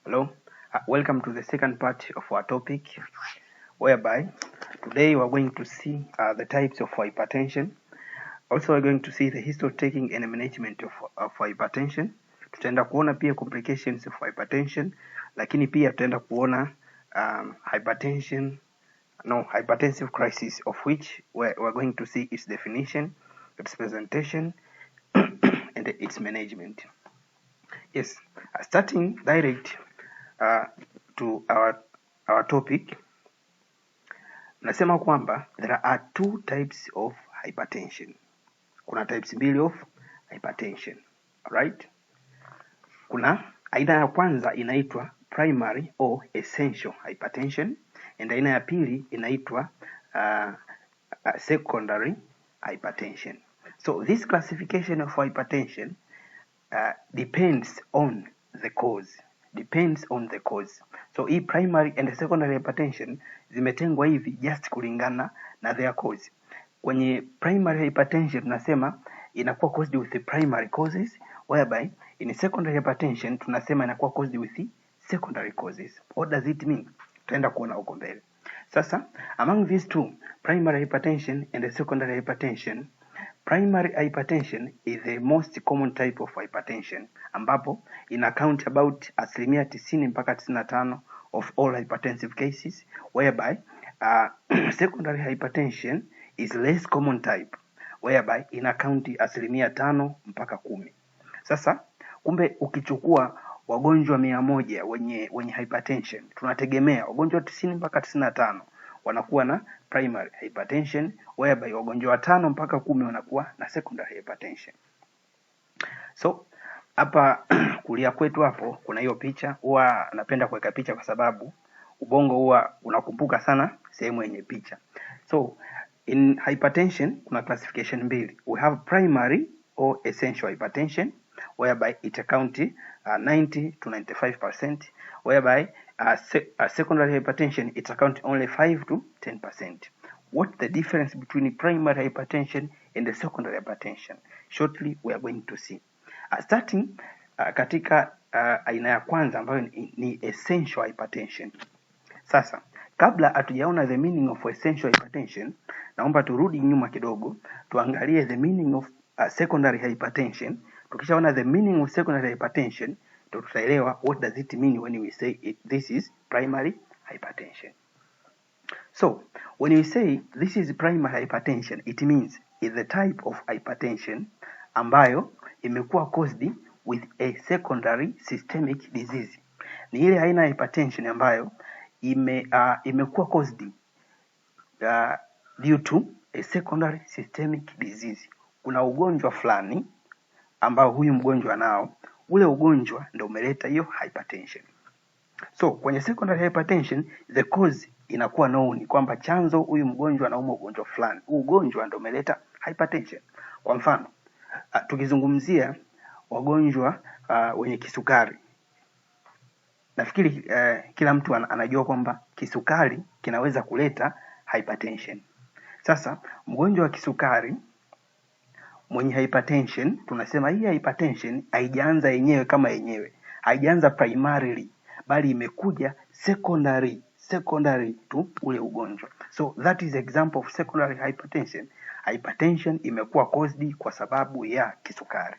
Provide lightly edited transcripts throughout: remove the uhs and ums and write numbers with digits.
Hello, welcome to the second part of our topic, whereby today we're going to see the types of hypertension. Also, we're going to see the history of taking and management of hypertension. Tutaenda kuona pia complications of hypertension, lakini pia tutaenda kuona hypertensive crisis, of which we're going to see its definition, its presentation, and its management. Yes, starting direct to our topic, nasema kwamba there are two types of hypertension. Kuna types mbili of hypertension. Alright? Kuna aina ya kwanza inaitwa primary or essential hypertension, and aina ya pili inaitwa secondary hypertension. So this classification of hypertension depends on the cause. So hii primary and secondary hypertension zimetengwa hivi just kulingana na their cause. Kwenye primary hypertension tunasema inakuwa caused with the primary causes, whereby in secondary hypertension tunasema inakuwa caused with the secondary causes. What does it mean? Tutaenda kuona huko mbele. Sasa, among these two, primary hypertension and the secondary hypertension, primary hypertension is the most common type of hypertension, ambapo ina account about 90% mpaka 95% of all hypertensive cases, whereby secondary hypertension is less common type, whereby ina account 5% mpaka 10%. Sasa kumbe ukichukua wagonjwa 100 wenye hypertension, tunategemea wagonjwa 90 mpaka 95 wanakuwa na primary hypertension, whereby wagonjwa 5 mpaka 10 wanakuwa na secondary hypertension. So hapa kulia kwetu hapo kuna hiyo picha. Huwa napenda kuweka picha kwa sababu ubongo huwa unakumbuka sana sehemu yenye picha. So in hypertension kuna classification mbili. We have primary or essential hypertension, whereby it account 90 to 95%, whereby secondary hypertension it account only 5 to 10%. What's the difference between primary hypertension and the secondary hypertension? Shortly we are going to see. Starting katika aina ya kwanza ambayo ni essential hypertension. Sasa kabla hatujaona the meaning of essential hypertension, naomba turudi nyuma kidogo tuangalie the meaning of secondary hypertension. Tukishaona the meaning of secondary hypertension, tutaelewa what does it mean when we say this is primary hypertension. So when we say this is primary hypertension, it means it's the type of hypertension ambayo imekuwa caused with a secondary systemic disease. Ni ile aina ya hypertension ambayo imekuwa caused due to a secondary systemic disease. Kuna ugonjwa fulani ambao huyu mgonjwa nao, ule ugonjwa ndio umeleta hiyo hypertension. So kwenye secondary hypertension the cause inakuwa known kwamba chanzo huyu mgonjwa anaumwa ugonjwa fulani. Huu ugonjwa ndio umeleta hypertension. Kwa mfano, tukizungumzia wagonjwa wenye kisukari. Nafikiri kila mtu anajua kwamba kisukari kinaweza kuleta hypertension. Sasa mgonjwa wa kisukari mwenye hypertension, tunasema hii hypertension haijaanza yenyewe kama yenyewe. Haijaanza primarily, bali imekuja secondary to ule ugonjwa. So that is example of secondary hypertension. Hypertension imekuwa caused kwa sababu ya kisukari.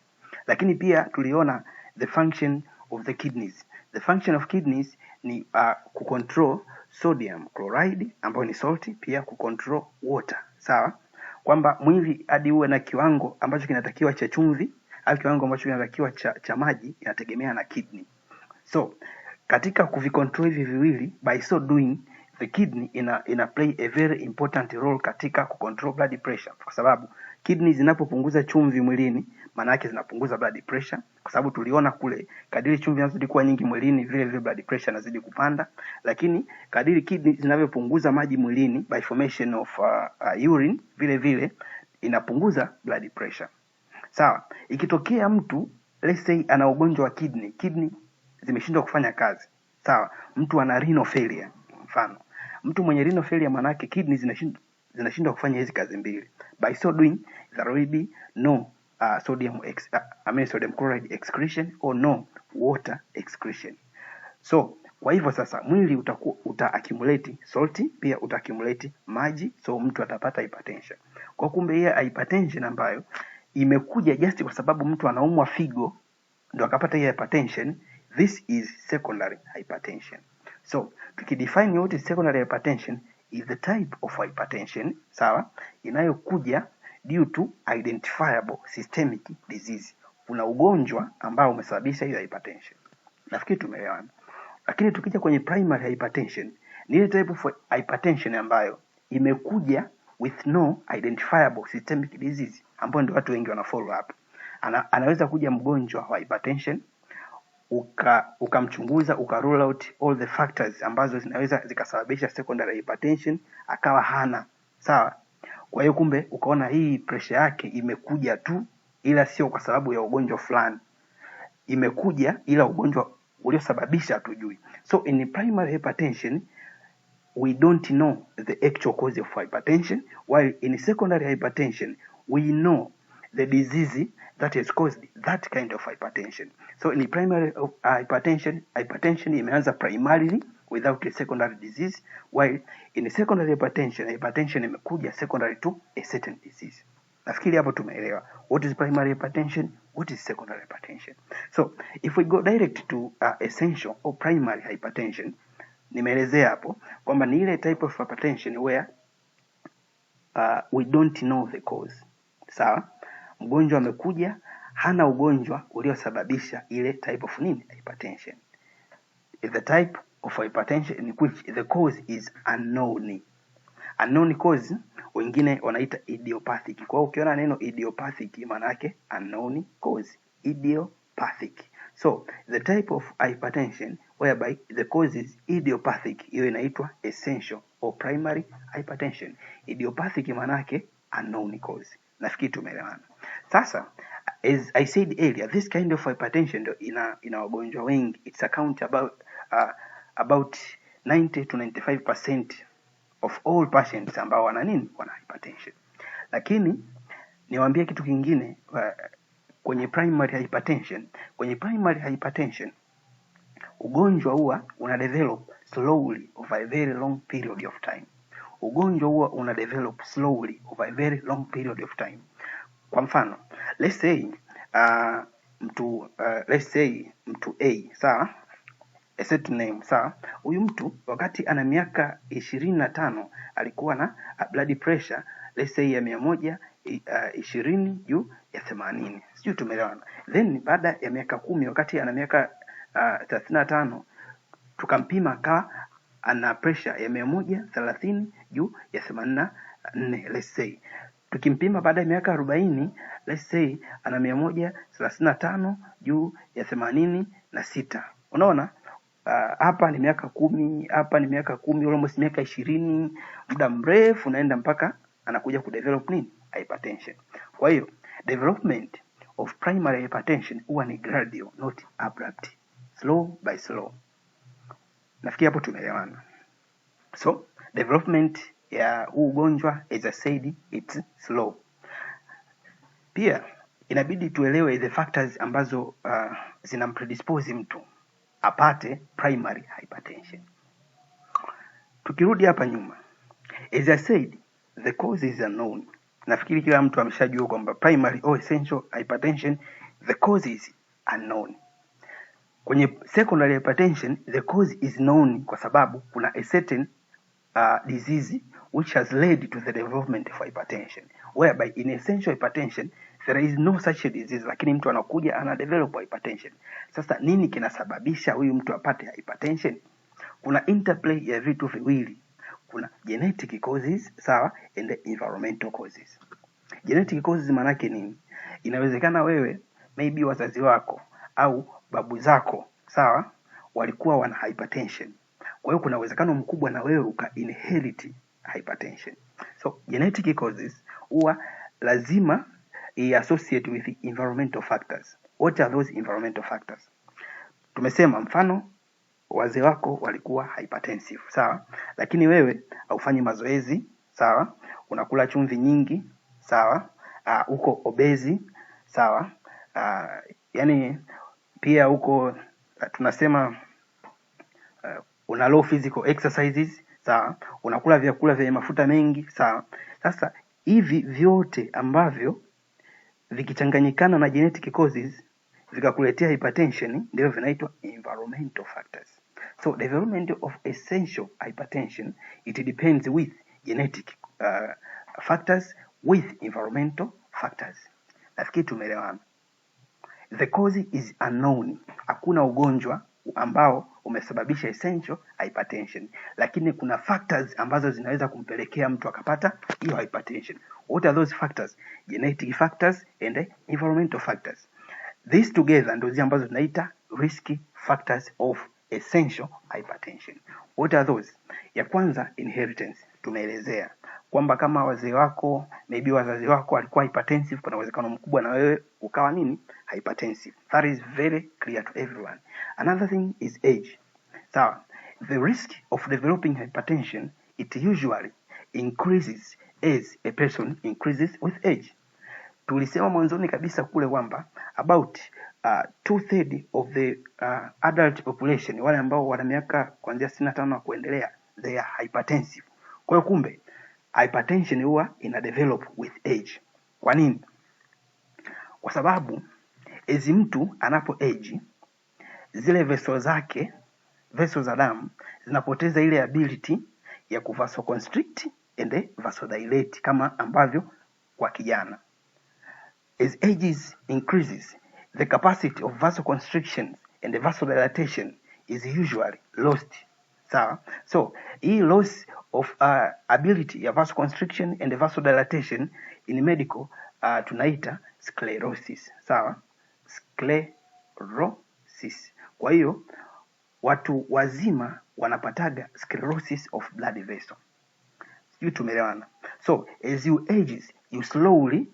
Lakini pia tuliona the function of the kidneys. The function of kidneys ni kucontrol sodium chloride ambayo ni salt, pia kucontrol water. Sawa? Kwamba mwili hadi uwe na kiwango ambacho kinatakiwa cha chumvi au kiwango ambacho kinatakiwa cha maji inategemea na kidney. So katika kuvicontrol hivi viwili, by so doing the kidney ina play a very important role katika kucontrol blood pressure, kwa sababu kidney zinapopunguza chumvi mwilini maana yake zinapunguza blood pressure, kwa sababu tuliona kule kadiri chumvi inazidi kuwa nyingi mwilini vile vile blood pressure inazidi kupanda. Lakini kadiri kidney zinavyopunguza maji mwilini by formation of urine, vile vile inapunguza blood pressure. Sawa, ikitokea mtu let's say ana ugonjwa wa kidney zimeshindwa kufanya kazi. Sawa, mtu ana renal failure mfano. Mtu mwenye renal failure maana yake kidney zinashindwa kufanya hizi kazi mbili. By so doing there will be no sodium chloride excretion or no water excretion. So kwa hivyo sasa mwili uta accumulate salt, pia uta accumulate maji, so mtu atapata hypertension. Kwa kumbe hii hypertension ambayo imekuja just kwa sababu mtu anaumwa figo ndio akapata hii hypertension, this is secondary hypertension. So tukidefine what is secondary hypertension, is the type of hypertension, sawa, inayokuja due to identifiable systemic disease. Kuna ugonjwa ambao umesababisha hiyo hypertension. Nafikiri tumeelewana. Lakini tukija kwenye primary hypertension, ni ile type of hypertension ambayo imekuja with no identifiable systemic disease, ambayo ndio watu wengi wana follow up. Anaweza kuja mgonjwa wa hypertension, ukamchunguza, uka rule out all the factors ambazo zinaweza zikasababisha secondary hypertension, akawa hana, sawa. Kwa hiyo kumbe ukaona hii pressure yake imekuja tu, ila sio kwa sababu ya ugonjwa fulani, imekuja ila ugonjwa uliosababisha hatujui. So in primary hypertension we don't know the actual cause of hypertension, while in secondary hypertension we know the disease that has caused that kind of hypertension. So in primary hypertension imeanza primarily without a secondary disease, while in secondary hypertension imekuja secondary to a certain disease. Nafikiri hapo tumeelewa what is primary hypertension, what is secondary hypertension. So if we go direct to essential or primary hypertension, nimeelezea hapo kwamba ni ile type of hypertension where we don't know the cause. Sawa? Mgonjwa amekuja hana ugonjwa uliosababisha ile type of hypertension. Is the type of hypertension in which the cause is unknown. Unknown cause wengine wanaita idiopathic. Kwa hiyo ukiona neno idiopathic maana yake unknown cause, idiopathic. So the type of hypertension whereby the cause is idiopathic, hiyo inaitwa essential or primary hypertension. Idiopathic maana yake unknown cause. Nafikiri tumeelewana. Sasa as I said earlier, this kind of hypertension ndio ina wagonjwa wengi. It's account about 90 to 95% of all patients ambao wana hypertension. Lakini niwaambie kitu kingine kwenye primary hypertension ugonjwa huwa una develop slowly over a very long period of time. Ugonjwa huwa una develop slowly over a very long period of time. Kwa mfano, let's say mtu A, sawa? A set name, sawa? Huyu mtu wakati ana miaka 25 alikuwa na blood pressure let's say ya 120 juu ya 80. Sijui tumeelewana. Then baada ya miaka 10 wakati ana miaka 35 tukampima akawa ana pressure ya 130 juu ya 84 let's say. Tukimpima baada ya miaka 40 let's say ana 135 juu ya 86. Unaona? Hapa ni miaka 10, hapa ni miaka 10, almost miaka 20, muda mrefu unaenda mpaka anakuja kudevelop hypertension. Kwa hiyo development of primary hypertension huwa ni gradual, not abrupt, slow by slow. Nafikiri hapo tumeelewana. So development ya huu ugonjwa as I said it's slow. Pia inabidi tuelewe the factors ambazo zinampredispose mtu apate primary hypertension. Tukirudi hapa nyuma, as I said the cause is unknown. Nafikiri kila mtu ameshajua kwamba primary or essential hypertension the cause is unknown. Kwenye secondary hypertension the cause is known kwa sababu kuna a certain disease which has led to the development of hypertension, whereby in essential hypertension there is no such a disease, lakini mtu anakuja ana develop hypertension. Sasa nini kinasababisha huyu mtu apate hypertension? Kuna interplay ya vitu viwili. Kuna genetic causes, sawa, and the environmental causes. Genetic causes maana yake nini? Inawezekana wewe maybe wazazi wako au babu zako, sawa, walikuwa wana hypertension. Kwa hiyo kuna uwezekano mkubwa na wewe uka inherit hypertension. So genetic causes huwa lazima associate with environmental factors. What are those environmental factors? Tumesema mfano wazee wako walikuwa hypertensive, sawa, lakini wewe haufanyi mazoezi, sawa, unakula chumvi nyingi, sawa, uko obese, sawa, yani pia uko tunasema una low physical exercises, sawa, unakula vyakula vyenye mafuta mengi, sawa. Sasa hivi vyote ambavyo vikichanganyikana na genetic causes vikakuletea hypertension ndio vinaitwa environmental factors. So development of essential hypertension, it depends with genetic factors with environmental factors. Nafikiri tumeelewana. The cause is unknown. Hakuna ugonjwa ambao umesababisha essential hypertension, lakini kuna factors ambazo zinaweza kumpelekea mtu akapata hiyo hypertension. What are those factors? Genetic factors and environmental factors. These together ndio zile ambazo tunaita risk factors of essential hypertension. What are those? Ya kwanza, inheritance. Tumeelezea kwamba kama wazee wako, maybe wazazi wako walikuwa hypertensive, kuna uwezekano mkubwa na wewe ukawa nini? Hypertensive. That is very clear to everyone. Another thing is age. So, the risk of developing hypertension, it usually increases as a person increases with age. Tulisema mwanzoni kabisa kule kwamba about 2/3 of the adult population, wale ambao wana miaka kuanzia 65 na kuendelea, they are hypertensive. Kwa hiyo kumbe hypertension huwa ina develop with age. Kwa nini? Kwa sababu as mtu anapo age, zile vessels zake, vessels za damu zinapoteza ile ability ya kuvasoconstrict and vasodilate kama ambavyo kwa kijana. As ages increases, the capacity of vasoconstriction and vasodilatation is usually lost. So hii loss of ability ya vasoconstriction and vasodilatation in medical tunaita sclerosis. Sawa? Sclerosis. Kwa hiyo watu wazima wanapataga sclerosis of blood vessel. Sijui tumeelewana. So as you ages, you slowly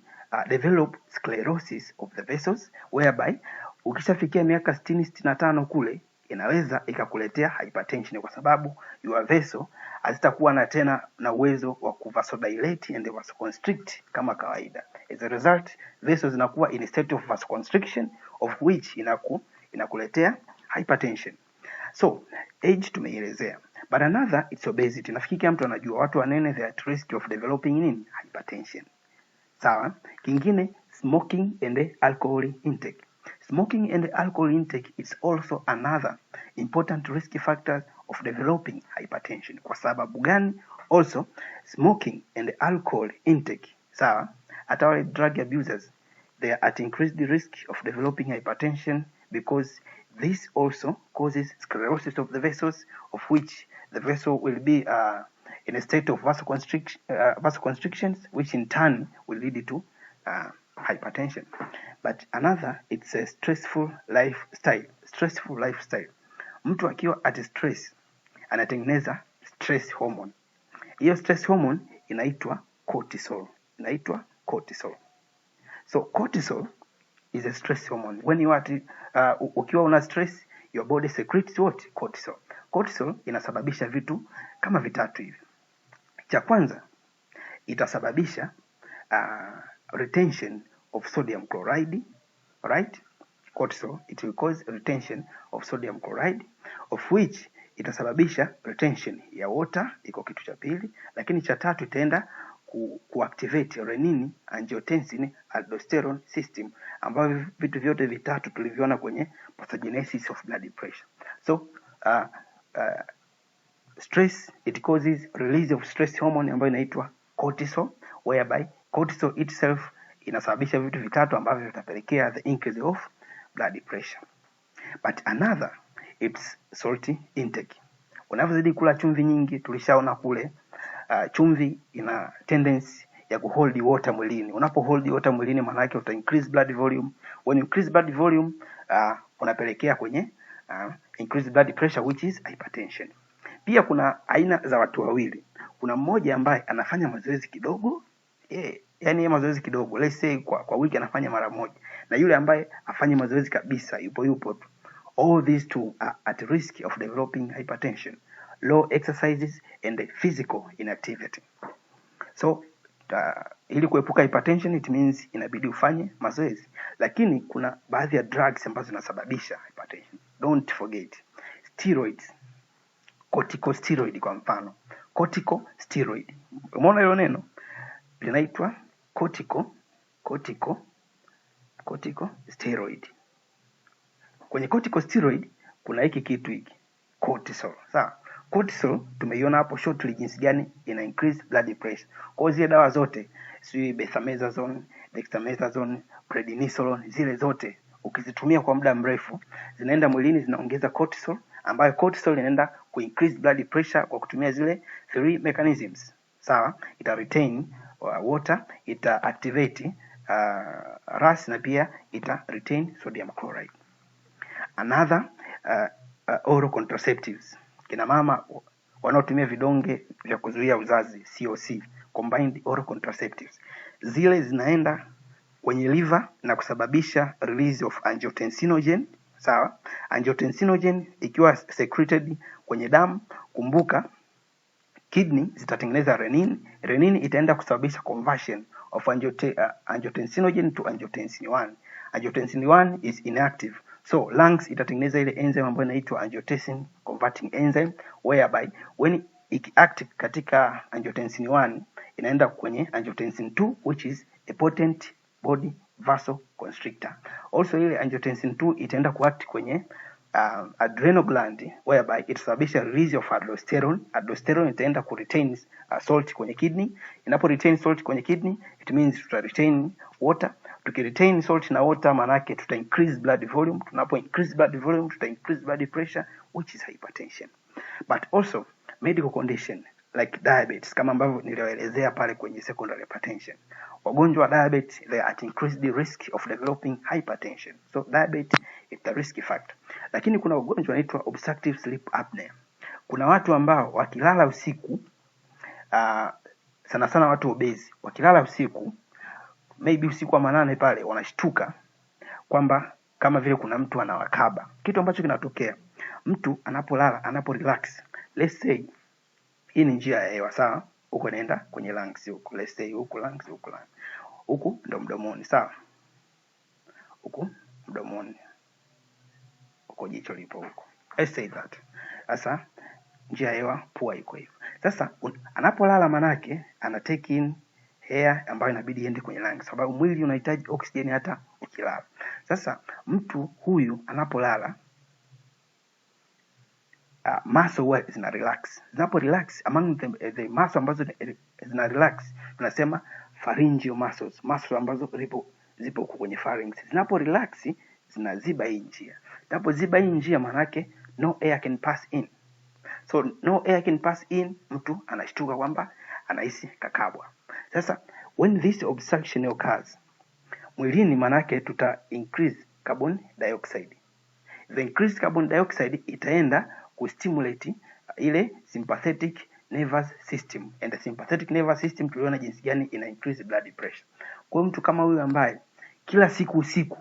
develop sclerosis of the vessels, whereby ukishafikia miaka 60-65 kule inaweza ikakuletea hypertension, kwa sababu your vessel hazitakuwa na tena na uwezo wa kuvasodilate and vasoconstrict kama kawaida. As a result, vessels zinakuwa in a state of vasoconstriction, of which inakuletea hypertension. So age tumeielezea, but another it's obesity. Nafikiri kila mtu anajua watu wanene they are at risk of developing nini? Hypertension. Sawa? Kingine, smoking and alcohol intake. Smoking and alcohol intake is also another important risk factor of developing hypertension. Kwa sababu gani? Also, smoking and alcohol intake, sawa, hata wale drug abusers, they are at increased risk of developing hypertension because this also causes sclerosis of the vessels, of which the vessel will be in a state of vasoconstrictions, which in turn will lead to hypertension. But another, it's a stressful lifestyle. Stressful lifestyle. Mtu akiwa at stress anatengeneza stress hormone. Hiyo stress hormone inaitwa cortisol. Inaitwa cortisol. So cortisol is a stress hormone. When you are ukiwa una stress, your body secretes what? Cortisol. Cortisol inasababisha vitu kama vitatu hivi. Cha kwanza, itasababisha retention of sodium chloride, right? Cortisol, it will cause retention of sodium chloride, of which itasababisha retention ya water, iko kitu cha pili, lakini cha tatu itaenda kuactivate renin, angiotensin, aldosterone system, ambavyo vitu vyote vitatu tuliviona kwenye pathogenesis of blood pressure. So stress, it causes release of stress hormone ambayo inaitwa cortisol, whereby cortisol itself inasababisha vitu vitatu ambavyo vitapelekea the increase of blood pressure. But another, it's salty intake. Unavyozidi kula chumvi nyingi, tulishaona kule chumvi ina tendency ya kuhold water mwilini. Unapo hold water mwilini, maana yake uta increase blood volume. When you increase blood volume, unapelekea kwenye increase blood pressure, which is hypertension. Pia kuna aina za watu wawili. Kuna mmoja ambaye anafanya mazoezi kidogo, yani mazoezi kidogo, let's say kwa wiki anafanya mara moja, na yule ambaye afanye mazoezi kabisa, yupo. All these two are at risk of developing hypertension, low exercises and physical inactivity. So ili kuepuka hypertension, it means inabidi ufanye mazoezi. Lakini kuna baadhi ya drugs ambazo zinasababisha hypertension. Don't forget steroids, corticosteroid kwa mfano. Corticosteroid. Umeona hilo neno? Linaitwa corticosteroid. Kwenye corticosteroid kuna hiki kitu hiki, cortisol. Sawa? Cortisol tumeiona hapo shortly jinsi gani ina increase blood pressure. Kwa hiyo zile dawa zote, si bechamethasone, dexamethasone, prednisolone, zile zote ukizitumia kwa muda mrefu zinaenda mwilini zinaongeza cortisol, ambayo cortisol inaenda ku increase blood pressure kwa kutumia zile 3 mechanisms. Sawa? Ita retain water, ita activate RAS na pia ita retain sodium chloride. Another oral contraceptives. Kina mama wanaotumia vidonge vya kuzuia uzazi, COC, combined oral contraceptives. Zile zinaenda kwenye liver na kusababisha release of angiotensinogen. Sawa? Angiotensinogen ikiwa secreted kwenye damu, kumbuka kidney zitatengeneza renin. Renin itaenda kusababisha conversion of angiotensinogen to angiotensin 1. Angiotensin 1 is inactive. So lungs itatengeneza ile enzyme ambayo inaitwa angiotensin converting enzyme, whereby when it act katika angiotensin 1 inaenda kwenye angiotensin 2, which is a potent body vasoconstrictor. Also ile angiotensin 2 itaenda kuact kwenye adrenal gland, whereby itasababisha release of aldosterone. Aldosterone itaenda ku retain salt kwenye kidney. Inapo retain salt kwenye kidney, it means tuta retain water. Tukiretain salt na water, manake tuta increase blood volume. Tunapo increase blood volume, tuta increase blood pressure, which is hypertension. But also medical condition like diabetes, kama ambavyo niliwaelezea pale kwenye secondary hypertension. Wagonjwa wa diabetes, they are at increased risk of developing hypertension. So diabetes is the risk factor. Lakini kuna ugonjwa unaitwa obstructive sleep apnea. Kuna watu ambao wakilala usiku, sana sana watu obese, wakilala usiku, maybe usiku wa manane pale, wanashtuka kwamba kama vile kuna mtu anawakaba. Kitu ambacho kinatokea, mtu anapolala, anapo relax, let's say hii ni njia ya hewa, sawa? Huko inaenda kwenye lungs huko, let's say huko lungs, huko lungs, huko ndo mdomoni, sawa? Huko mdomoni, huko jicho lipo huko, let's say that. Sasa njia ya hewa pua iko hivyo. Sasa anapolala, manake ana take in air ambayo inabidi iende kwenye lungs, sababu mwili unahitaji oxygen hata ukilala. Sasa mtu huyu anapolala, muscle huwa zina relax. Zinapo relax, among the muscle ambazo zina relax tunasema pharyngeal muscles, muscle ambazo zipo kwenye pharynx. Zinapo relax zinaziba hii njia. Zinapo ziba hii njia, manake no air can pass in. So no air can pass in, mtu anashtuka kwamba anahisi kakabwa. Sasa when this obstruction occurs mwilini, manake tuta increase carbon dioxide. The increased carbon dioxide itaenda kustimulate ile sympathetic nervous system, and the sympathetic nervous system tuliona jinsi gani ina increase blood pressure. Kwa mtu kama huyu ambaye kila siku usiku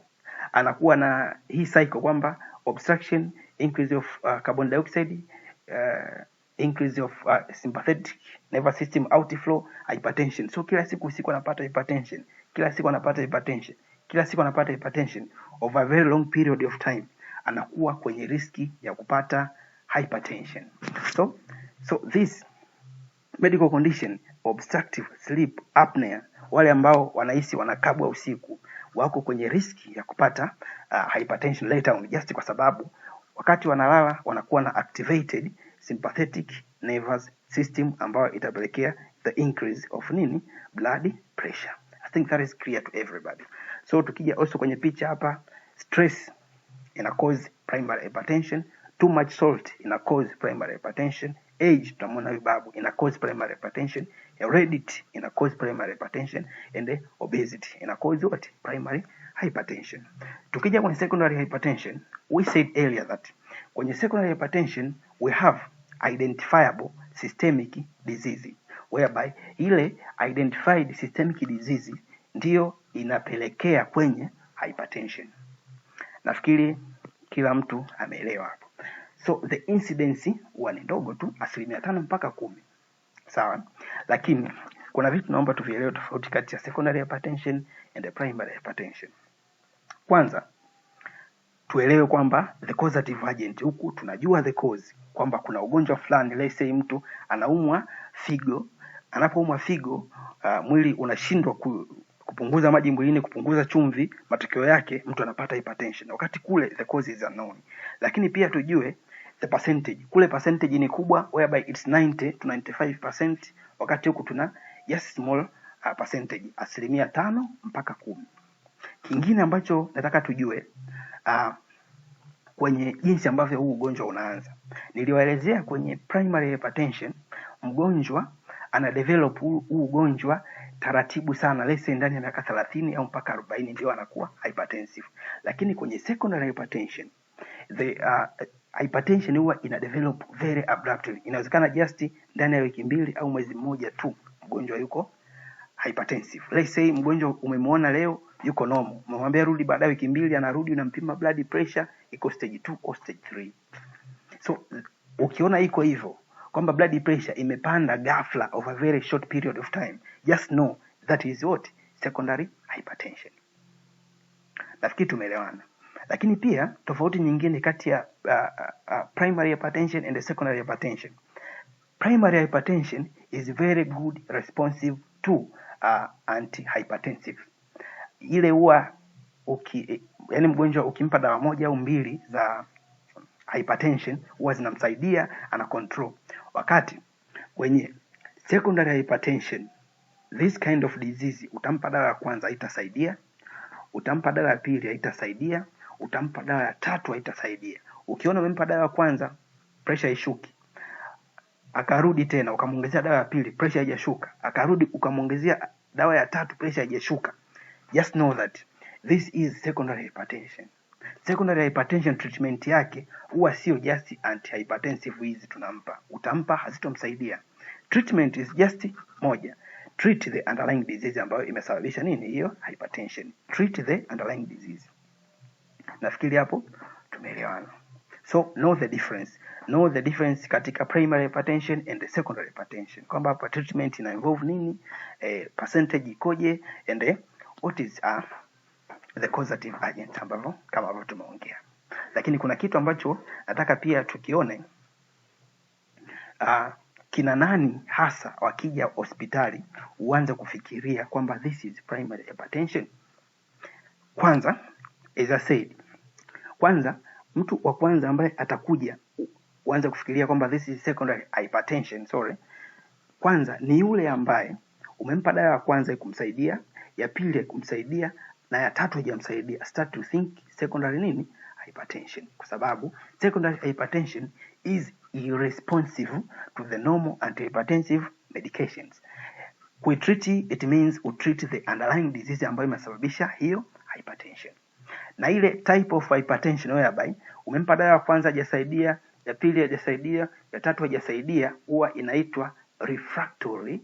anakuwa na hii cycle kwamba obstruction, increase of carbon dioxide, increase of sympathetic nervous system outflow, hypertension. So kila siku usiku anapata hypertension, kila siku anapata hypertension, kila siku anapata hypertension over a very long period of time, anakuwa kwenye riski ya kupata hypertension. So this medical condition, obstructive sleep apnea, wale ambao wanahisi wanakabwa usiku, wako kwenye riski ya kupata hypertension later on, just kwa sababu wakati wanalala wanakuwa na activated sympathetic nervous system ambayo itapelekea the increase of nini? Blood pressure. I think that is clear to everybody. So tukija also kwenye picha hapa, stress ina cause primary hypertension, too much salt ina cause primary hypertension, age tutamwona huyu babu ina cause primary hypertension, heredity ina cause primary hypertension, and obesity ina cause what? Primary hypertension. Tukija kwenye secondary hypertension, we said earlier that kwenye secondary hypertension we have identifiable systemic disease, whereby ile identified systemic disease ndiyo inapelekea kwenye hypertension. Nafikiri kila mtu ameelewa hapo. So the incidence huwa ni ndogo tu, 5% mpaka 10%. Sawa? Lakini kuna vitu naomba tuvielewe tofauti kati ya secondary hypertension and the primary hypertension. Kwanza, tuelewe kwamba the causative agent, huku tunajua the cause kwamba kuna ugonjwa fulani, let's say mtu anaumwa figo. Anapoumwa figo, mwili unashindwa kupunguza maji mwilini, kupunguza chumvi, matokeo yake mtu anapata hypertension, wakati kule the cause is unknown. Lakini pia tujue the percentage, kule percentage ni kubwa, whereby it's 90 to 95%, wakati huku tuna just small percentage, 5 mpaka 10. Kingine ambacho nataka tujue kwenye jinsi ambavyo huu ugonjwa unaanza, niliwaelezea kwenye primary hypertension, mgonjwa ana develop huu ugonjwa taratibu sana, let's say ndani ya miaka 30 au mpaka 40 ndio anakuwa hypertensive. Lakini kwenye secondary hypertension, the hypertension huwa ina develop very abruptly. Inawezekana just ndani ya wiki 2 au mwezi mmoja tu mgonjwa yuko hypertensive. Let's say mgonjwa umemwona leo yuko normal, umemwambia rudi baada ya wiki 2, anarudi, unampima blood pressure iko stage 2 au stage 3. So ukiona iko hivyo kwamba blood pressure imepanda ghafla of a very short period of time, just know that is what secondary hypertension. Nafikiri tumeelewana. Lakini pia tofauti nyingine kati ya primary hypertension and secondary hypertension. Primary hypertension is very good responsive to antihypertensive. Ile huwa yani mgonjwa ukimpa dawa moja au 2 za hypertension huwa zinamsaidia, ana control. Wakati kwenye secondary hypertension, this kind of disease, utampa dawa ya kwanza haitasaidia, utampa dawa ya pili haitasaidia, utampa dawa ya tatu haitasaidia. Ukiona umempa dawa ya kwanza pressure ishuki, akarudi tena ukamongezea dawa ya pili pressure haijashuka, akarudi ukamongezea dawa ya tatu pressure haijashuka, just know that this is secondary hypertension. Secondary hypertension treatment yake huwa sio just antihypertensive hizi tunampa, utampa hazitomsaidia. Treatment is just moja, treat the underlying disease ambayo imesababisha nini hiyo hypertension. Treat the underlying disease. Nafikiri hapo tumeelewana. So know the difference. Know the difference katika primary hypertension and the secondary hypertension, kwamba hapa treatment ina involve nini, percentage ikoje, and what is the causative agent ambavyo kama ambavyo tumeongea. Lakini kuna kitu ambacho nataka pia tukione, kina nani hasa wakija hospitali uanze kufikiria kwamba this is primary hypertension. Kwanza, as I said, kwanza mtu wa kwanza ambaye atakuja uanze kufikiria kwamba this is secondary hypertension, kwanza ni yule ambaye umempa dawa ya kwanza ikumsaidia, ya pili ikumsaidia, na ya tatu haijamsaidia. Start to think secondary hypertension, kwa sababu secondary hypertension is irresponsive to the normal antihypertensive medications. Treat it means treat the underlying disease ambayo imesababisha hiyo hypertension. Na ile type of hypertension whereby umempa dawa ya kwanza hajasaidia, ya pili hajasaidia, ya tatu hajasaidia, huwa inaitwa refractory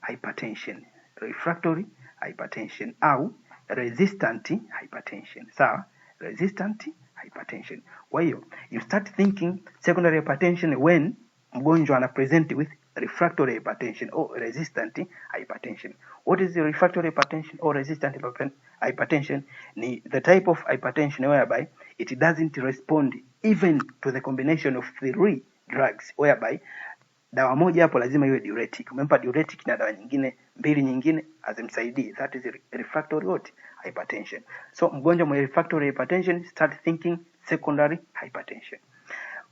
hypertension. Refractory hypertension au resistant hypertension. Sawa? Resistant hypertension. Kwa hiyo you start thinking secondary hypertension when mgonjwa ana present with refractory hypertension or resistant hypertension. What is the refractory hypertension or resistant hypertension? Ni the type of hypertension whereby it doesn't respond even to the combination of 3 drugs, whereby dawa moja hapo lazima iwe diuretic. Umempa diuretic na dawa nyingine 2 nyingine azimsaidii. That is refractory hypertension. So mgonjwa mwenye refractory hypertension, start thinking secondary hypertension.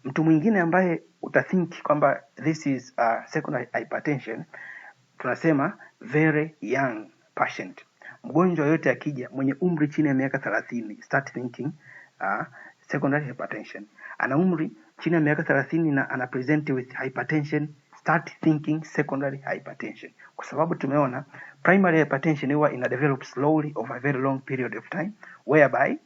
Mtu mwingine ambaye utathink kwamba this is secondary hypertension, tunasema very young patient. Mgonjwa yote akija mwenye umri chini ya miaka 30, start thinking secondary hypertension. Ana umri chini ya miaka 30 na ana present with hypertension, start thinking secondary hypertension. Kwa sababu tumeona primary hypertension huwa ina develop slowly over a very long period of time, whereby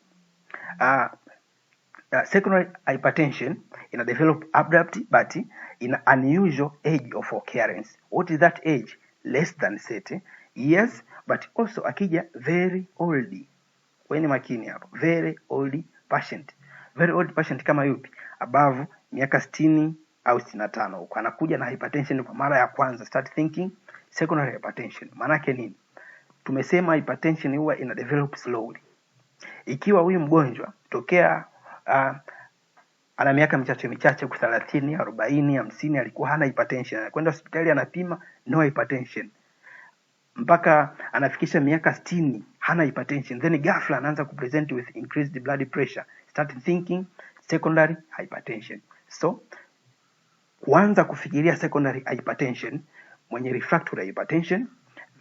secondary hypertension ina develop abruptly but in an unusual age of occurrence. What is that age? Less than 30 years, but also akija very old. Kwenye makini hapo, very old patient. Very old patient kama yupi? Above miaka 60 au 65 huko anakuja na hypertension kwa mara ya kwanza, start thinking secondary hypertension. Maana yake nini? Tumesema hypertension huwa ina develop slowly. Ikiwa huyu mgonjwa tokea ana miaka michache kwa 30, 40, 50 alikuwa hana hypertension, anakwenda hospitali anapima no hypertension, mpaka anafikisha miaka 60 hana hypertension, then ghafla anaanza kupresent with increased blood pressure, start thinking secondary hypertension. So kuanza kufikiria secondary hypertension, mwenye refractory hypertension,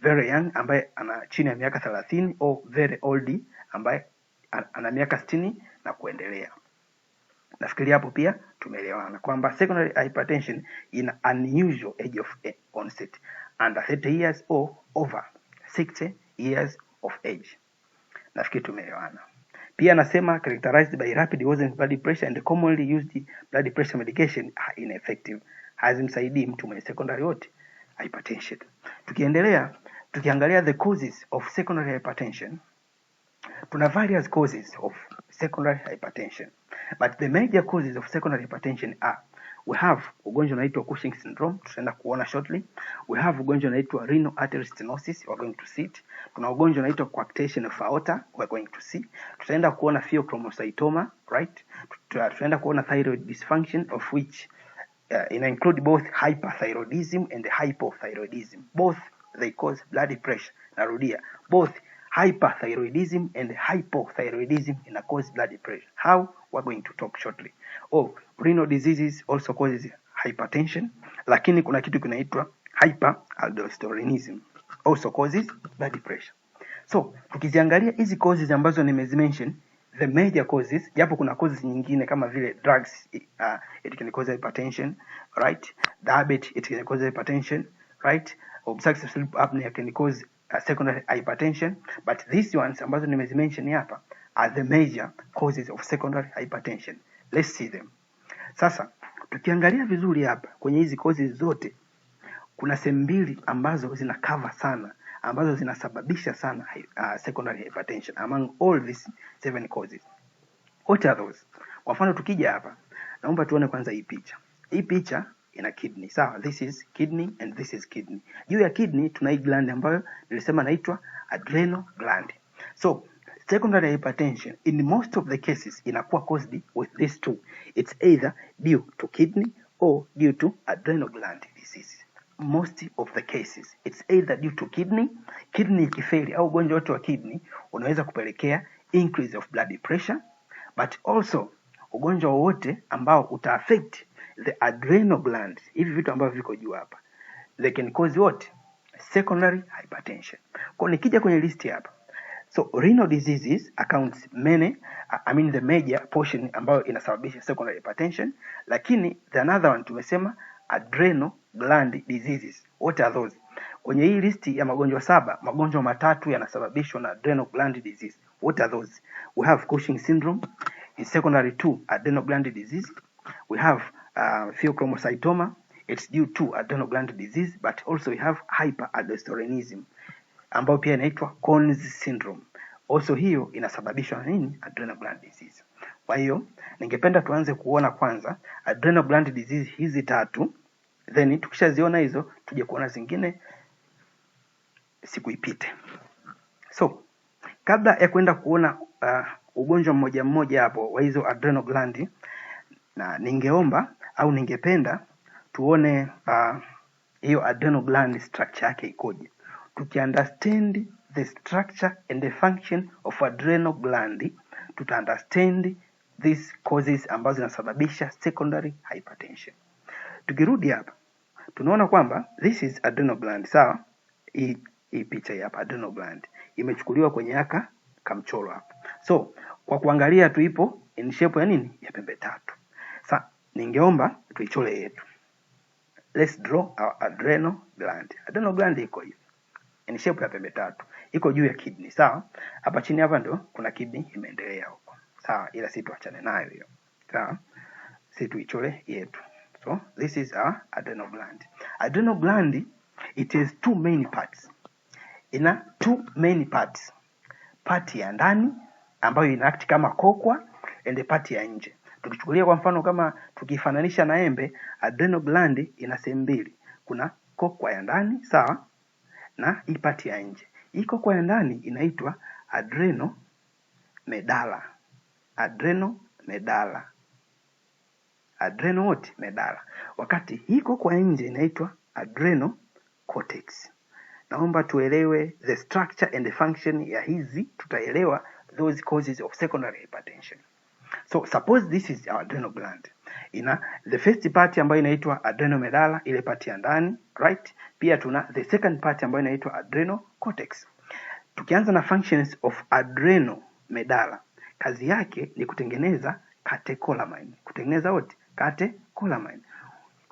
very young ambaye ana chini ya miaka 30, au very old ambaye ana miaka 60 na kuendelea. Nafikiri hapo pia tumeelewana kwamba secondary hypertension in unusual age of onset, under 30 years or over 60 years of age. Nafikiri tumeelewana. Pia nasema characterized by rapid worsening blood pressure and commonly used blood pressure medication are ineffective. Hazimsaidii mtu mwenye secondary what? Hypertension. Tukiendelea, tukiangalia the causes of secondary hypertension, tuna various causes of secondary hypertension, but the major causes of secondary hypertension are, we have ugonjwa unaitwa Cushing syndrome, tutaenda kuona shortly. We have ugonjwa unaitwa renal artery stenosis, we are going to see it. Tuna ugonjwa unaitwa coarctation of aorta, we are going to see. Tutaenda kuona pheochromocytoma, right? Tutaenda kuona thyroid dysfunction, of which ina include both hyperthyroidism and hypothyroidism. Both they cause blood pressure. Narudia, both hyperthyroidism and hypothyroidism ina cause blood pressure. How? We're going to talk shortly. Renal diseases also causes hypertension, lakini kuna kitu kinaitwa hyperaldosteronism also causes blood pressure. So tukiziangalia hizi causes ambazo nimezimention, the major causes, japo kuna causes nyingine kama vile drugs, it can cause hypertension, right? Diabetes, it can cause hypertension, right? Obstructive sleep apnea can cause secondary hypertension, but these ones ambazo nimezimention hapa are the major causes of secondary hypertension. Let's see them. Sasa tukiangalia vizuri hapa kwenye hizi causes zote, kuna sehemu mbili ambazo zina cover sana, ambazo zinasababisha sana secondary hypertension among all these 7 causes. What are those? Kwa mfano tukija hapa, naomba tuone kwanza hii picha. Hii picha ina kidney, sawa? This is kidney and this is kidney. Juu ya kidney tuna hii gland ambayo nilisema inaitwa adrenal gland. So secondary hypertension in most of the cases inakuwa caused with these two. It's either due to kidney or due to adrenal gland disease. Most of the cases it's either due to kidney ikifeli, au ugonjwa wote wa kidney unaweza kupelekea increase of blood pressure, but also ugonjwa wote ambao uta affect the adrenal gland, hivi vitu ambavyo viko juu hapa, they can cause what? Secondary hypertension. Kwa nikija kwenye list hapa, so renal diseases accounts the major portion ambayo inasababisha secondary hypertension, lakini the another one tumesema adrenal gland diseases. What are those? Kwenye hii listi ya magonjwa 7, magonjwa 3 yanasababishwa na adrenal gland disease. What are those? We have Cushing syndrome, is secondary to adrenal gland disease. We have pheochromocytoma, it's due to adrenal gland disease, but also we have hyperaldosteronism ambayo pia inaitwa Coarctation syndrome. Also hiyo inasababishwa na nini? Adrenal gland disease. Kwa hiyo ningependa tuanze kuona kwanza adrenal gland disease hizi 3, then tukishaziona hizo tuje kuona zingine siku ipite. So kabla ya kwenda kuona ugonjwa mmoja hapo wa hizo adrenal gland, na ningeomba au ningependa tuone hiyo adrenal gland structure yake ikoje. Tukiunderstand the structure and the function of adrenal gland, tuta understand these causes ambazo zinasababisha secondary hypertension. Tukirudi hapa tunaona kwamba this is adrenal gland, sawa? Hii picha hapa adrenal gland imechukuliwa kwenye kamchoro hapa. So kwa kuangalia tu ipo in shape ya nini? Ya pembe 3. Sasa ningeomba tuichore yetu. Let's draw our adrenal gland. Adrenal gland iko hivi in shape ya pembe 3, iko juu ya kidney, sawa? Hapa chini hapa ndo kuna kidney imeendelea huko, sawa? Ila si tuachane nayo hiyo, sawa? Si tuichore yetu. So this is our adrenal gland. Adrenal gland, it has 2 main parts. Ina 2 main parts. Part ya ndani ambayo ina act kama kokwa, and part ya nje. Tukichukulia kwa mfano kama tukifananisha na embe, adrenal gland ina sehemu mbili. Kuna kokwa ya ndani, sawa? Na hii part ya nje. Hii kokwa ya ndani inaitwa adrenal medalla. Adrenal medalla. Wakati hiko kwa nje inaitwa adrenal cortex. Naomba tuelewe the structure and the function ya hizi, tutaelewa those causes of secondary hypertension. So suppose this is our adrenal gland. The first part ambayo inaitwa adrenal medulla, ile part ya ndani, right? Pia tuna the second part ambayo inaitwa adrenal cortex. Tukianza na functions of adrenal medulla, kazi yake ni kutengeneza catecholamine. Kutengeneza what? Catecholamine.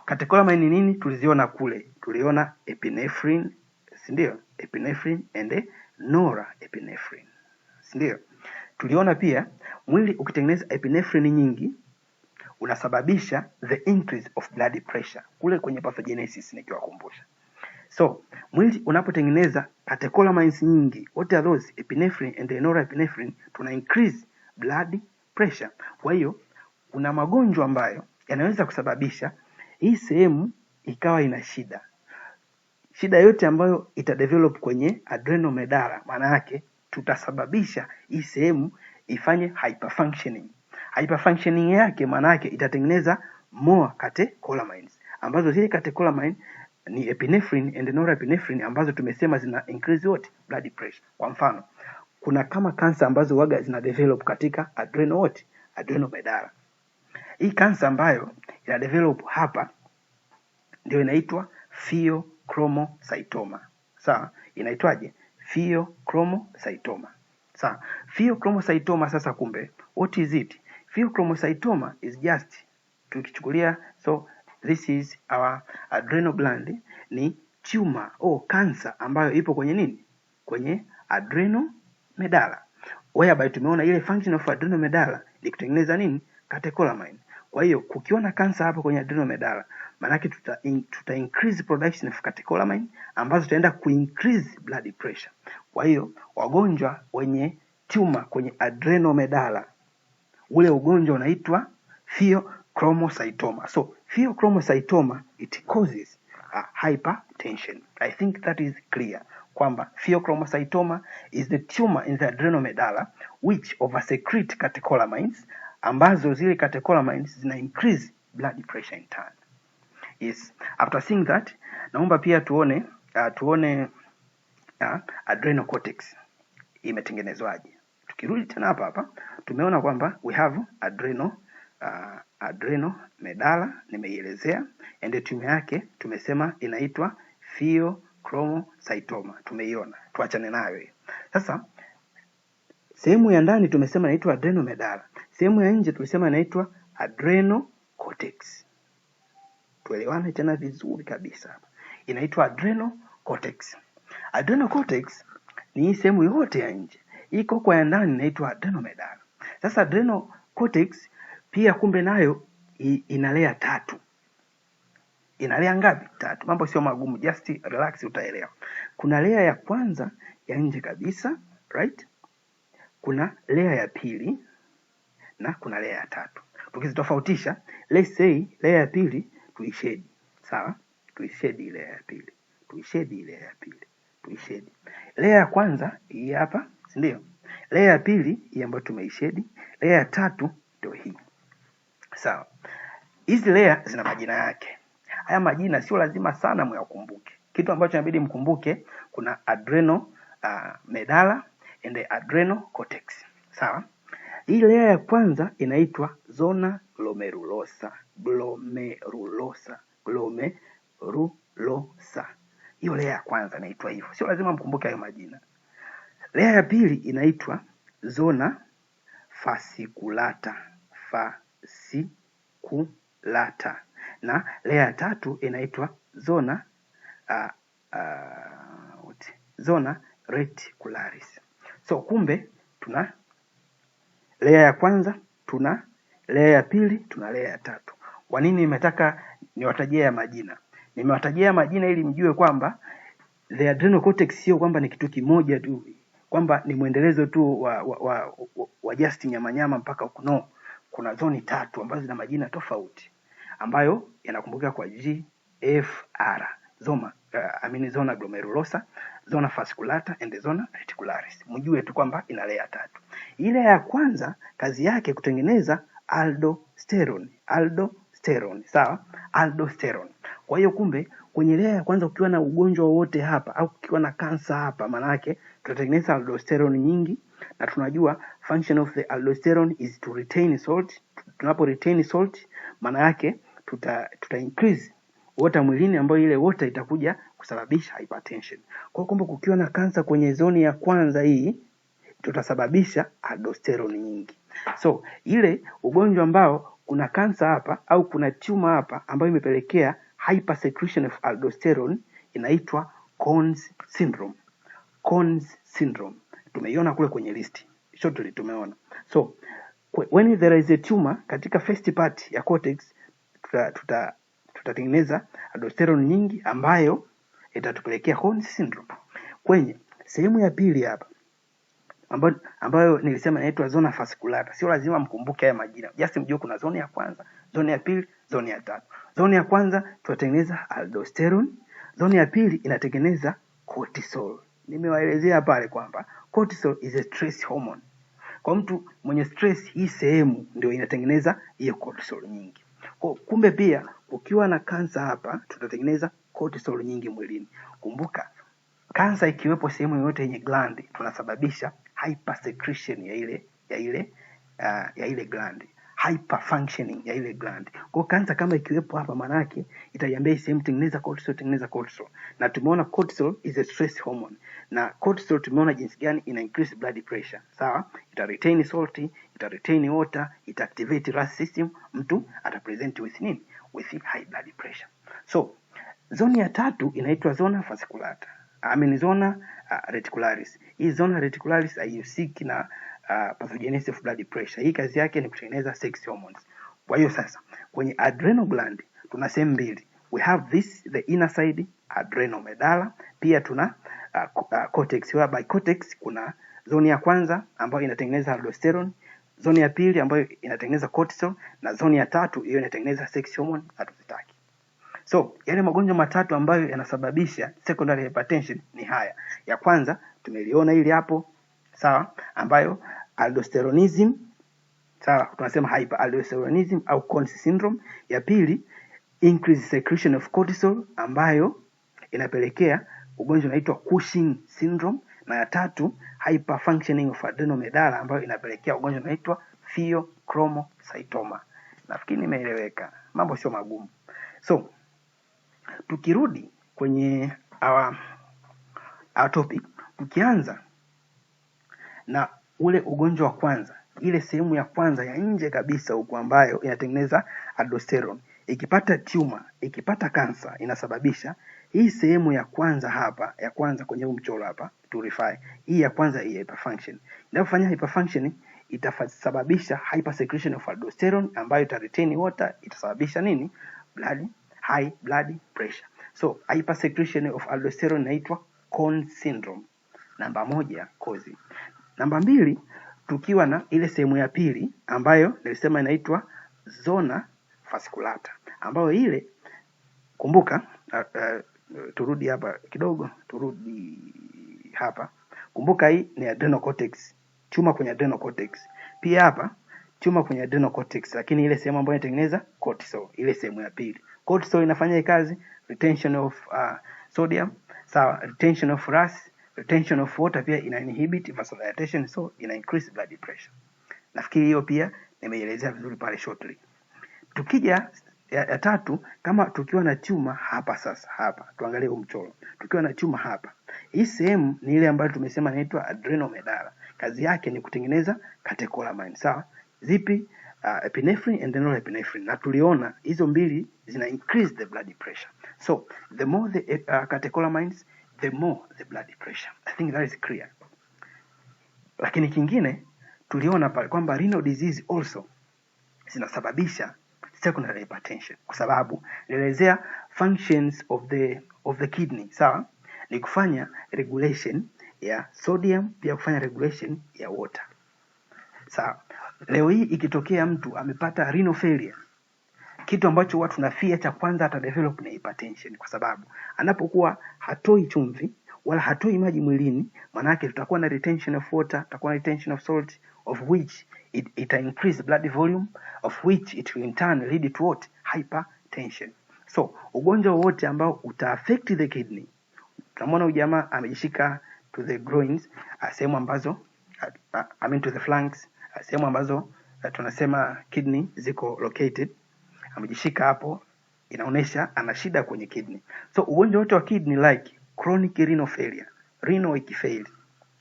Catecholamine ni nini? Tuliziona kule. Tuliona epinephrine, si ndio? Epinephrine and norepinephrine, si ndio? Tuliona pia mwili ukitengeneza epinephrine nyingi unasababisha the increase of blood pressure kule kwenye pathogenesis, nikiwakumbusha. So mwili unapotengeneza catecholamines nyingi, what are those? Epinephrine and norepinephrine, tuna increase blood pressure. Kwa hiyo kuna magonjwa ambayo yanaweza kusababisha hii sehemu ikawa ina shida. Shida yote ambayo itadevelop kwenye adrenal medulla, maana yake tutasababisha hii sehemu ifanye hyperfunctioning. Hyperfunctioning yake maana yake itatengeneza more catecholamines, ambazo zile catecholamine ni epinephrine and norepinephrine, ambazo tumesema zina increase what? Blood pressure. Kwa mfano, kuna kama cancer ambazo waga zina develop katika adrenal medulla. Hii cancer ambayo ina develop hapa ndio inaitwa pheochromocytoma. Sawa? Inaitwaje? Pheochromocytoma. Sawa? Pheochromocytoma sasa kumbe, what is it? Pheochromocytoma is just, tukichukulia, so this is our adrenal gland, ni tumor au cancer ambayo ipo kwenye nini? Kwenye adrenal medulla. Whereby tumeona ile function of adrenal medulla ni kutengeneza nini? Catecholamine. Kwa hiyo kukiona cancer hapo kwenye adrenal medulla, maana yake tuta increase production of catecholamine, ambazo tutaenda increase blood pressure. Kwa hiyo wagonjwa wenye tumor kwenye adrenal medulla, ule ugonjwa unaitwa pheochromocytoma. So pheochromocytoma, it causes hypertension. I think that is clear kwamba pheochromocytoma is the tumor in the adrenal medulla which oversecrete catecholamines, ambazo zile catecholamines zina increase blood pressure in turn. Yes, after seeing that, naomba pia tuone adrenal cortex imetengenezwaje. Tukirudi tena hapa tumeona kwamba we have adrenal medulla, nimeielezea, and tumor yake tumesema inaitwa pheochromocytoma, tumeiona, tuachane nayo. Sasa sehemu ya ndani tumesema inaitwa adrenal medulla, sehemu ya nje tulisema inaitwa adrenal cortex. Tuelewane tena vizuri kabisa hapa. Inaitwa adrenal cortex. Adrenal cortex ni hii sehemu yote ya nje. Iko kwa ya ndani inaitwa adrenal medulla. Sasa adrenal cortex pia kumbe nayo ina layer 3. Ina layer ngapi? 3. Mambo sio magumu, just relax utaelewa. Kuna layer ya kwanza ya nje kabisa, right? Kuna layer ya pili na kuna layer ya 3. Tukizitofautisha, let's say layer ya pili tuishade. Sawa? Tuishade ile ya pili. Tuishade ile ya pili. Tuishade. Layer ya kwanza hii hapa, si ndio? Layer ya pili hii ambayo tumeishade, layer ya 3 ndio hii. Sawa. Hizi layer zina majina yake. Haya majina sio lazima sana myakumbuke. Kitu ambacho inabidi mkumbuke, kuna adrenal medulla and the adrenal cortex. Sawa? Hii layer ya kwanza inaitwa zona glomerulosa. Hiyo layer ya kwanza inaitwa hivyo. Sio lazima mkumbuke hayo majina. Layer ya pili inaitwa zona fasciculata. Na layer ya 3 inaitwa zona zona reticularis. So kumbe tuna layer ya kwanza, tuna layer ya pili, tuna layer ya 3. Kwa nini nimetaka niwatajie ya majina? Nimewatajia majina ili mjue kwamba the adrenal cortex sio kwamba ni kitu kimoja tu, kwamba ni muendelezo tu wa just nyama mpaka huko. No, kuna zoni 3 ambazo zina majina tofauti ambayo yanakumbuka kwa GFR. Zona glomerulosa, zona fasciculata and zona reticularis. Mjue tu kwamba ina layer 3. Ile ya kwanza kazi yake kutengeneza aldosterone. Sawa? Aldosterone. Kwa hiyo kumbe kwenye layer ya kwanza ukiwa na ugonjwa wowote hapa au ukiwa na kansa hapa, maana yake tutatengeneza aldosterone nyingi, na tunajua function of the aldosterone is to retain salt. Tunapo retain salt, maana yake tuta increase water mwilini, ambayo ile water itakuja kusababisha hypertension. Kwa kumbe kukiwa na kansa kwenye zoni ya kwanza hii, tutasababisha aldosterone nyingi. So ile ugonjwa ambao kuna kansa hapa au kuna tumor hapa ambayo imepelekea hypersecretion of aldosterone inaitwa Con's syndrome. Con's syndrome tumeiona kule kwenye listi, shortly tumeona. So when there is a tumor katika first part ya cortex, tutatengeneza aldosterone nyingi ambayo itatupelekea Con's syndrome. Kwenye sehemu ya pili hapa ambayo nilisema inaitwa zona fasciculata. Sio lazima mkumbuke haya majina, just mjue kuna zone ya kwanza, zone ya pili, zone ya tatu. Zone ya kwanza tutatengeneza aldosterone, zone ya pili inatengeneza cortisol. Nimewaelezea pale kwamba cortisol is a stress hormone. Kwa mtu mwenye stress, hii sehemu ndio inatengeneza hiyo cortisol nyingi. Kwa kumbe pia ukiwa na kansa hapa, tutatengeneza cortisol nyingi mwilini. Kumbuka kansa ikiwepo sehemu yoyote yenye gland, tunasababisha hypersecretion ya ile gland, hyperfunctioning ya ile gland. Kwa kansa kama ikiwepo hapa, manake itaiambia sehemu tengeneza cortisol. Na tumeona cortisol is a stress hormone, na cortisol tumeona jinsi gani ina increase blood pressure. Sawa? Ita retain salt, ita retain water, ita activate RAS system, mtu atapresent with nini? With high blood pressure. So zone ya tatu inaitwa zona fasciculata. Zona reticularis. Hii zona reticularis haihusiki na pathogenesis of blood pressure. Hii kazi yake ni kutengeneza sex hormones. Kwa hiyo sasa kwenye adrenal gland tuna sehemu mbili. We have the inner side, adrenal medulla. Pia tuna cortex. By cortex kuna zoni ya kwanza ambayo inatengeneza aldosterone, zoni ya pili ambayo inatengeneza cortisol, na zoni ya tatu hiyo inatengeneza sex hormone hatuzitaki. So yale magonjwa matatu ambayo yanasababisha secondary hypertension ni haya. Ya kwanza tumeliona ili hapo, sawa, ambayo aldosteronism, sawa, tunasema hyperaldosteronism au Con's syndrome. Ya pili increased secretion of cortisol ambayo inapelekea ugonjwa unaitwa Cushing syndrome, na ya tatu hyperfunctioning of adrenal medulla ambayo inapelekea ugonjwa unaitwa pheochromocytoma. Nafikiri nimeeleweka, mambo sio magumu. So tukirudi kwenye our topic, tukianza na ule ugonjwa wa kwanza, ile sehemu ya kwanza ya nje kabisa huko ambayo inatengeneza aldosterone, ikipata tumor, ikipata kansa, inasababisha hii sehemu ya kwanza hapa, ya kwanza kwenye mchoro hapa, purify. Hii ya kwanza hii hyperfunction. Inapofanya hyperfunction itasababisha hypersecretion of aldosterone ambayo ita retain water, itasababisha nini? High blood pressure. So hypersecretion of aldosterone inaitwa Con's syndrome. Namba moja, cause. Namba mbili, tukiwa na ile sehemu ya pili ambayo nilisema inaitwa zona fasciculata, ambayo ile, kumbuka, turudi hapa kidogo, kumbuka hii ni adrenal cortex, tumor kwenye adrenal cortex. Pia hapa tumor kwenye adrenal cortex, lakini ile sehemu ambayo inatengeneza cortisol, ile sehemu ya pili. Cortisol inafanya kazi retention of sodium, sawa, retention of RAS, retention of water, pia ina inhibit vasodilatation, so ina increase blood pressure. Nafikiri hiyo pia nimeelezea vizuri pale shortly. Tukija ya tatu, kama tukiwa na tumor hapa, sasa hapa tuangalie mchoro. Tukiwa na tumor hapa, hii sehemu ni ile ambayo tumesema inaitwa adrenal medulla. Kazi yake ni kutengeneza catecholamine, sawa? Zipi? Epinephrine and norepinephrine. Na tuliona hizo mbili zina increase the blood pressure. So the more the catecholamines, the more the blood pressure. I think that is clear. Lakini kingine tuliona pale kwamba renal disease also zinasababisha secondary hypertension, kwa sababu nielezea functions of the kidney, sawa? Ni kufanya regulation ya sodium, pia kufanya regulation ya water, sawa? Leo hii ikitokea mtu amepata renal failure, kitu ambacho watu tunafia cha kwanza ata develop na hypertension, kwa sababu anapokuwa hatoi chumvi, wala hatoi maji mwilini, maana yake tutakuwa na retention of water, tutakuwa na retention of salt, of which it increase blood volume, of which it will in turn lead to what? Hypertension. So ugonjwa wote ambao uta affect the kidney, tunamwona huyu jamaa amejishika to the groins, sehemu ambazo to the flanks, sehemu ambazo tunasema kidney ziko located, amejishika hapo, inaonesha ana shida kwenye kidney. So ugonjwa wote wa kidney like chronic renal failure, renal ikifail,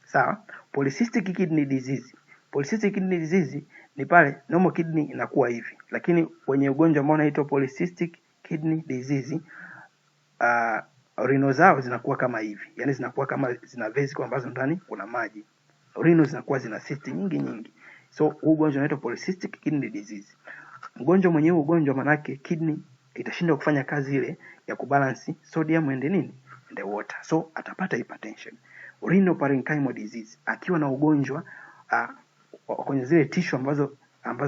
sawa, polycystic kidney disease. Polycystic kidney disease ni pale normal kidney inakuwa hivi, lakini kwenye ugonjwa ambao unaitwa polycystic kidney disease renal zao zinakuwa kama hivi, yani zinakuwa kama zina vesicle ambazo ndani kuna maji, renal zinakuwa zina cyst nyingi. So ugonjwa unaitwa polycystic kidney disease. Mgonjwa mwenye ugonjwa manake kidney itashindwa kufanya kazi ile ya kubalance sodium and the water, so atapata hypertension. Renal parenchymal disease, akiwa na ugonjwa kwenye zile tissue ambazo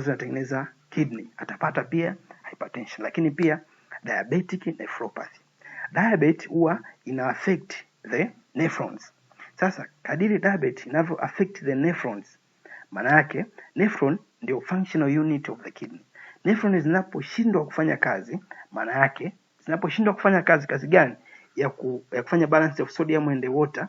zinatengeneza kidney, atapata pia hypertension. Lakini pia diabetic nephropathy. Diabetes huwa ina affect the nephrons. Sasa kadiri diabetes inavyo affect the nephrons, maana yake nephron ndio functional unit of the kidney. Nephron zinaposhindwa kufanya kazi, maana yake zinaposhindwa kufanya kazi gani? Ya kufanya balance of sodium and water,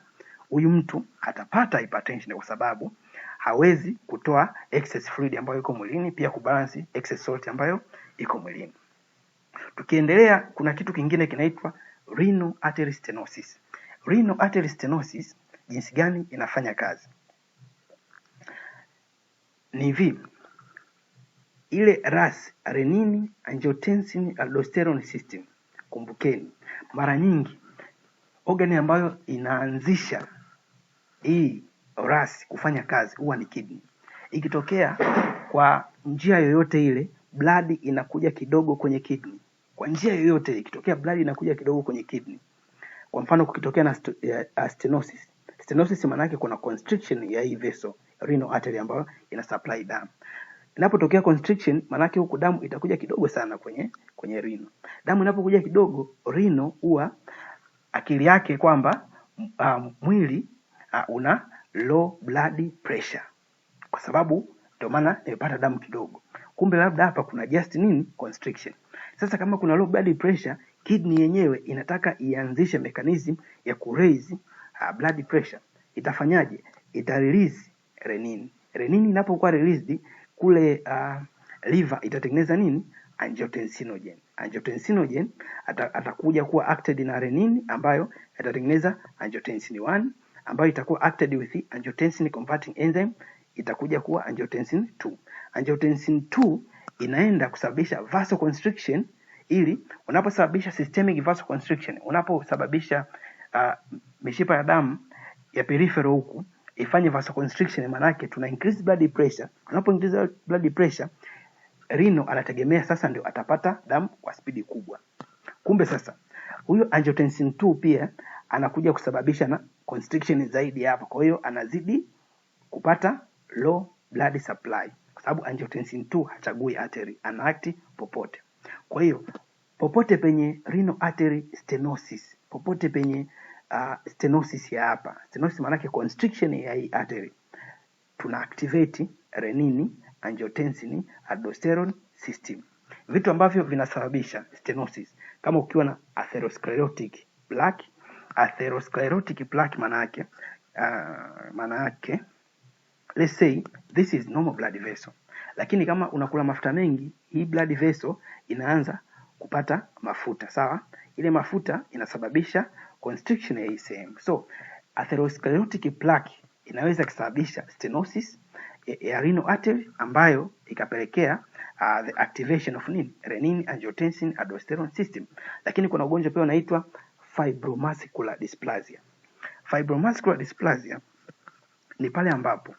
huyu mtu atapata hypertension kwa sababu hawezi kutoa excess fluid ambayo iko mwilini, pia kubalance excess salt ambayo iko mwilini. Tukiendelea, kuna kitu kingine kinaitwa renal artery stenosis. Renal artery stenosis jinsi gani inafanya kazi? Ni hivi, ile RAS, renin angiotensin aldosterone system, kumbukeni, mara nyingi organ ambayo inaanzisha hii RAS kufanya kazi huwa ni kidney. Ikitokea kwa njia yoyote ile blood inakuja kidogo kwenye kidney, kwa njia yoyote ikitokea blood inakuja kidogo kwenye kidney, kwa mfano kukitokea na stenosis. Stenosis maana yake kuna constriction ya hii vessel renal artery ambayo ina supply damu. Inapotokea constriction, maana yake huko damu itakuja kidogo sana kwenye renal. Damu inapokuja kidogo, renal huwa akili yake kwamba mwili una low blood pressure, kwa sababu ndio maana nimepata damu kidogo. Kumbe labda hapa kuna just constriction. Sasa kama kuna low blood pressure, kidney yenyewe inataka ianzishe mechanism ya raise blood pressure. Itafanyaje? Ita release renin. Renin inapokuwa released kule liver itatengeneza angiotensinogen. Angiotensinogen atakuja kuwa acted na renin ambayo itatengeneza angiotensin 1 ambayo itakuwa acted with angiotensin converting enzyme, itakuja kuwa angiotensin 2. Angiotensin 2 inaenda kusababisha vasoconstriction, ili unaposababisha systemic vasoconstriction, unaposababisha mishipa ya damu ya peripheral huku ifanye vasoconstriction, maana yake tuna increase blood pressure. Unapo increase blood pressure, renal anategemea sasa ndio atapata damu kwa spidi kubwa. Kumbe sasa huyo angiotensin 2 pia anakuja kusababisha na constriction zaidi hapa, kwa hiyo anazidi kupata low blood supply, kwa sababu angiotensin 2 hachagui artery, anaakti popote. Kwa hiyo popote penye renal artery stenosis, popote penye stenosis ya hapa, stenosis maana yake constriction ya hii artery, tuna activate renin, angiotensin, aldosterone system, vitu ambavyo vinasababisha stenosis. Kama ukiwa na atherosclerotic plaque, atherosclerotic plaque maana yake let's say this is normal blood vessel, lakini kama unakula mafuta mengi, hii blood vessel inaanza kupata mafuta, sawa? Ile mafuta inasababisha constriction ya hii sehemu. So atherosclerotic plaque inaweza kusababisha stenosis ya renal artery ambayo ikapelekea the activation of renin, angiotensin, aldosterone system. Lakini kuna ugonjwa pia unaitwa fibromuscular dysplasia. Fibromuscular dysplasia ni pale ambapo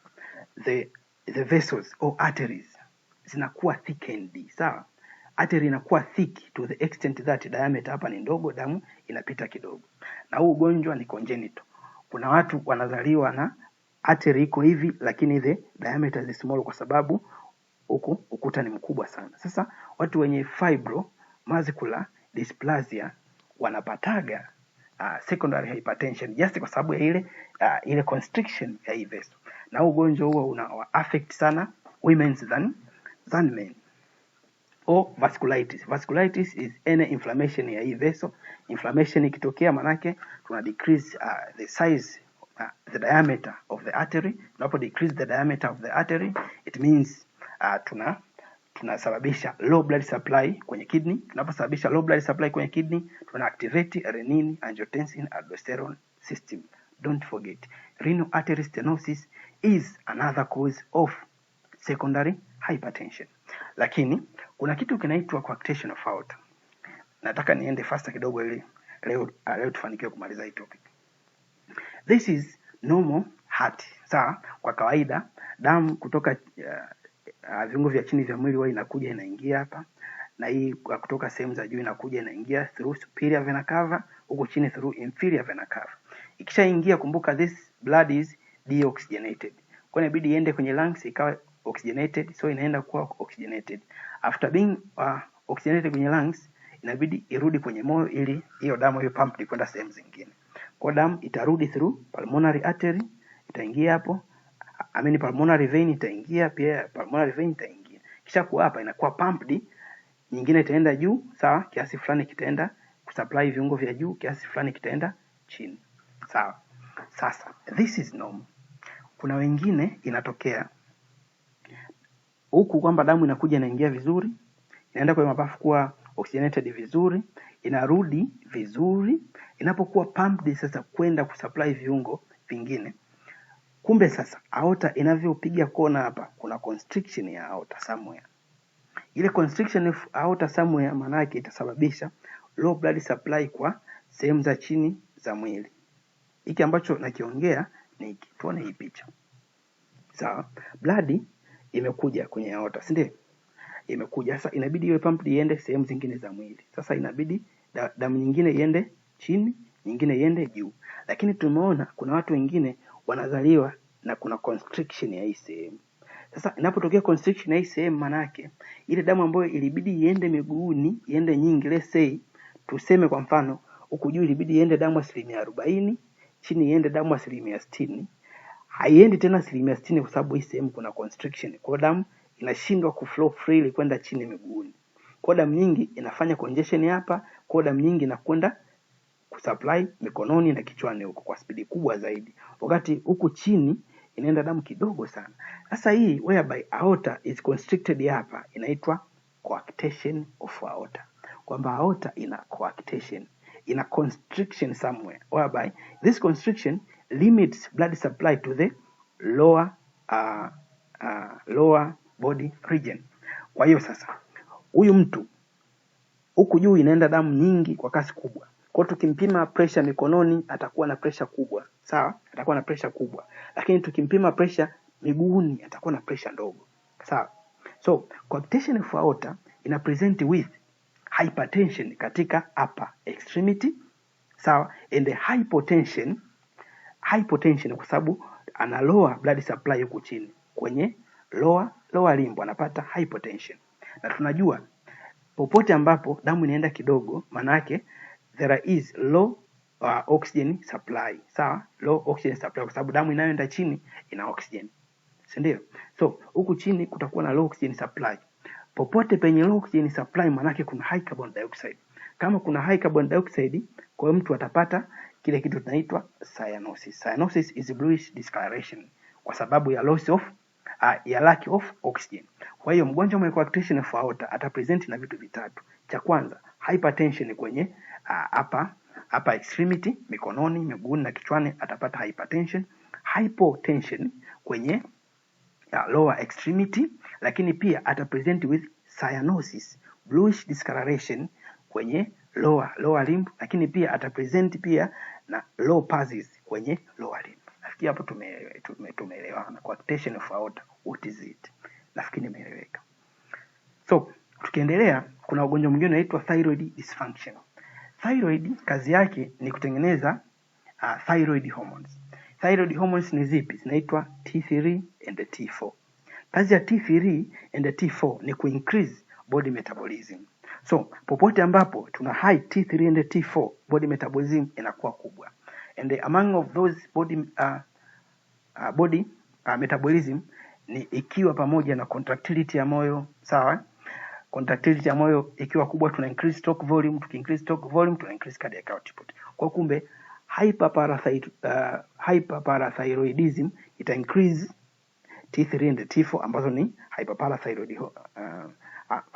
the vessels or arteries zinakuwa thickened, sawa? Artery inakuwa thick to the extent that diameter hapa ni ndogo, damu inapita kidogo. Na huu ugonjwa ni congenital. Kuna watu wanazaliwa na artery iko hivi, lakini the diameter is small kwa sababu huku ukuta ni mkubwa sana. Sasa watu wenye fibromuscular dysplasia wanapataga secondary hypertension just kwa sababu ya ile constriction ya hii vessel. Na ugonjwa huo una affect sana women than men. Or vasculitis. Vasculitis is any inflammation ya hii vessel. Inflammation ikitokea manake tuna decrease the size, the diameter of the artery. Tunapo decrease the diameter of the artery, it means tunasababisha low blood supply kwenye kidney. Tunaposababisha low blood supply kwenye kidney, tuna activate renin, angiotensin, aldosterone system. Don't forget, renal artery stenosis is another cause of secondary hypertension. Lakini kuna kitu kinaitwa coarctation of aorta. Nataka niende faster kidogo ili leo tufanikiwe kumaliza hii topic. This is normal heart. Sawa, kwa kawaida damu kutoka viungo vya chini vya mwili inakuja inaingia hapa, na hii kutoka sehemu za juu inakuja inaingia through superior vena cava, huko chini through inferior vena cava. Ikishaingia, kumbuka this blood is deoxygenated. Kwa inabidi iende kwenye lungs ikawa oxygenated, so inaenda kuwa oxygenated. After being oxygenated kwenye lungs, inabidi irudi kwenye moyo ili hiyo damu hiyo pump kwenda sehemu zingine. Kwa damu itarudi through pulmonary artery, itaingia hapo. Pulmonary vein itaingia pia, pulmonary vein itaingia. Kisha kwa hapa inakuwa pumped, nyingine itaenda juu, sawa, kiasi fulani kitaenda kusupply viungo vya juu, kiasi fulani kitaenda chini. Sawa. Sasa this is normal. Kuna wengine inatokea huku kwamba damu inakuja inaingia vizuri, inaenda kwenye mapafu kuwa oxygenated vizuri, inarudi vizuri, inapokuwa pumped sasa kwenda kusupply viungo vingine. Kumbe sasa aorta inavyopiga kona hapa, kuna constriction ya aorta somewhere. Ile constriction of aorta somewhere maana yake itasababisha low blood supply kwa sehemu za chini za mwili. Hiki ambacho nakiongea ni hiki. Tuone hii picha. Sawa, blood imekuja kwenye aorta, si ndio? Imekuja sasa, inabidi iwe pump iende sehemu zingine za mwili. Sasa inabidi damu nyingine iende chini, nyingine iende juu. Lakini tumeona kuna watu wengine wanazaliwa na kuna constriction ya hii sehemu. Sasa inapotokea constriction ya hii sehemu, maana yake ile damu ambayo ilibidi iende miguuni, iende nyingi, let's say tuseme kwa mfano huku juu ilibidi iende damu 40%, chini iende damu 60%. Haiendi tena 60% kwa sababu hii sehemu kuna constriction. Kwa damu inashindwa kuflow freely kwenda chini miguuni. Kwa damu nyingi inafanya congestion hapa, kwa damu nyingi inakwenda kusupply mikononi na kichwani huko kwa spidi kubwa zaidi, wakati huku chini inaenda damu kidogo sana. Sasa hii whereby aorta is constricted hapa inaitwa coarctation of aorta, kwamba aorta ina coarctation, ina constriction somewhere, whereby this constriction limits blood supply to the lower body region. Kwa hiyo sasa huyu mtu huku juu inaenda damu nyingi kwa kasi kubwa. Kwa tukimpima pressure mikononi atakuwa na pressure kubwa, sawa? Atakuwa na pressure kubwa. Lakini tukimpima pressure miguuni atakuwa na pressure ndogo, sawa? So, coarctation of aorta ina present with hypertension katika upper extremity, sawa? And the hypotension kwa sababu ana lower blood supply huku chini kwenye lower limb anapata hypotension. Na tunajua popote ambapo damu inaenda kidogo, maana yake there is low oxygen supply, sawa? Low oxygen supply kwa sababu damu inayoenda chini ina oxygen, si ndio? So huku chini kutakuwa na low oxygen supply. Popote penye low oxygen supply, maana yake kuna high carbon dioxide. Kama kuna high carbon dioxide, kwa hiyo mtu atapata kile kitu tunaitwa cyanosis. Cyanosis is bluish discoloration kwa sababu ya loss of ya lack of oxygen. Kwa hiyo mgonjwa mwenye coarctation of aorta atapresent na vitu vitatu. Cha kwanza, hypertension kwenye upper extremity, mikononi, miguuni na kichwani atapata hypertension. Hypotension kwenye lower extremity, lakini pia atapresent with cyanosis, bluish discoloration kwenye lower limb, lakini pia atapresent pia na low pulses kwenye lower limb. Nafikiri hapo tumeelewana. Coarctation of aorta, what is it? Nafikiri nimeeleweka. So, tukiendelea, kuna ugonjwa mwingine unaitwa thyroid dysfunction. Thyroid kazi yake ni kutengeneza thyroid hormones. Thyroid hormones ni zipi? Zinaitwa T3 and T4. Kazi ya T3 and T4 ni increase body metabolism. So popote ambapo tuna high T3 and T4, body metabolism inakuwa kubwa. And among of those body metabolism ni ikiwa pamoja na contractility ya moyo, sawa? Contractility ya moyo ikiwa kubwa, tuna increase stroke volume, increase stroke volume, tuna increase cardiac output. Kwa kumbe hyperparathyroidism ita increase T3 and T4 ambazo ni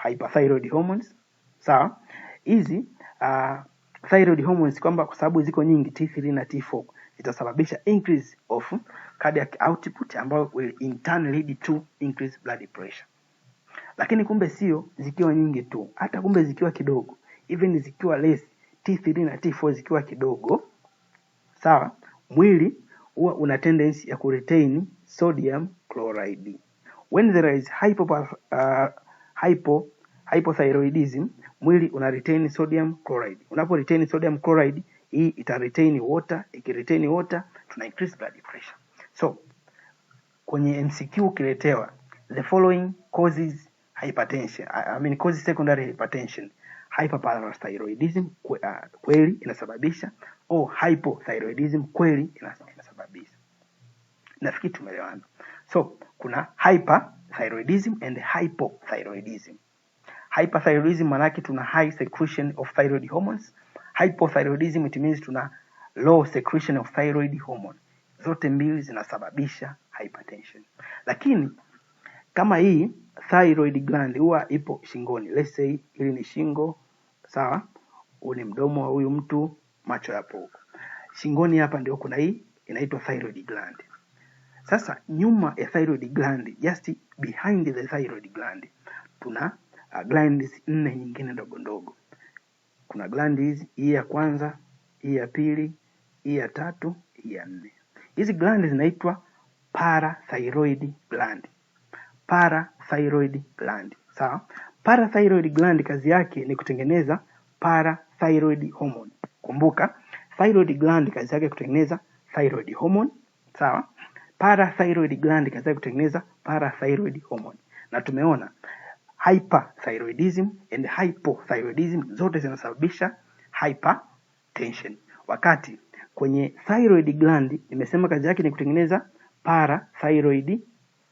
hyperthyroid hormones, sawa? Hizi thyroid hormones kwamba kwa sababu ziko nyingi T3 na T4 zitasababisha increase of cardiac output ambayo will in turn lead to increased blood pressure. Lakini kumbe sio zikiwa nyingi tu, hata kumbe zikiwa kidogo, even zikiwa less T3 na T4 zikiwa kidogo, sawa, mwili huwa una tendency ya kuretain sodium chloride. When there is hypothyroidism, mwili una retain sodium chloride. Unapo retain sodium chloride, hii ita retain water, ikiretain water tuna increase blood pressure. So kwenye MCQ ukiletewa the following causes hypertension, causes secondary hypertension, hyperparathyroidism kweli inasababisha, au hypothyroidism kweli inasababisha. Nafikiri tumeelewana. So kuna hyperthyroidism and hypothyroidism. Hyperthyroidism manake tuna high secretion of thyroid hormones. Hypothyroidism it means tuna low secretion of thyroid hormone. Zote mbili zinasababisha hypertension. Lakini kama hii thyroid gland huwa ipo shingoni, let's say hili ni shingo, sawa? Huu ni mdomo wa huyu mtu, macho yapo huko. Shingoni hapa ndio kuna hii inaitwa thyroid gland. Sasa nyuma ya thyroid gland, just behind the thyroid gland, tuna glands 4 nyingine ndogo ndogo. Kuna gland hizi, hii ya kwanza, hii ya pili, hii ya tatu, hii ya 4. Hizi gland zinaitwa parathyroid gland. Parathyroid gland, sawa? Parathyroid gland kazi yake ni kutengeneza parathyroid hormone. Kumbuka, thyroid gland kazi yake kutengeneza thyroid hormone, sawa? Parathyroid gland kazi yake kutengeneza parathyroid hormone. Na tumeona hyperthyroidism and hypothyroidism zote zinasababisha hypertension. Wakati kwenye thyroid gland nimesema kazi yake ni kutengeneza parathyroid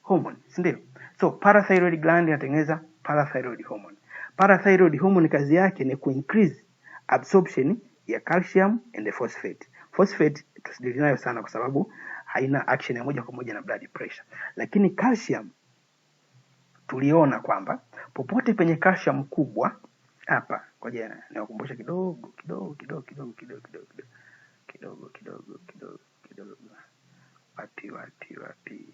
hormone, si ndio? So parathyroid gland inatengeneza parathyroid hormone. Parathyroid hormone kazi yake ni increase absorption ya calcium and phosphate. Phosphate tusidili nayo sana kwa sababu haina action ya moja kwa moja na blood pressure. Lakini calcium tuliona kwamba popote penye calcium kubwa hapa, ngoja niwakumbushe kidogo. Wapi.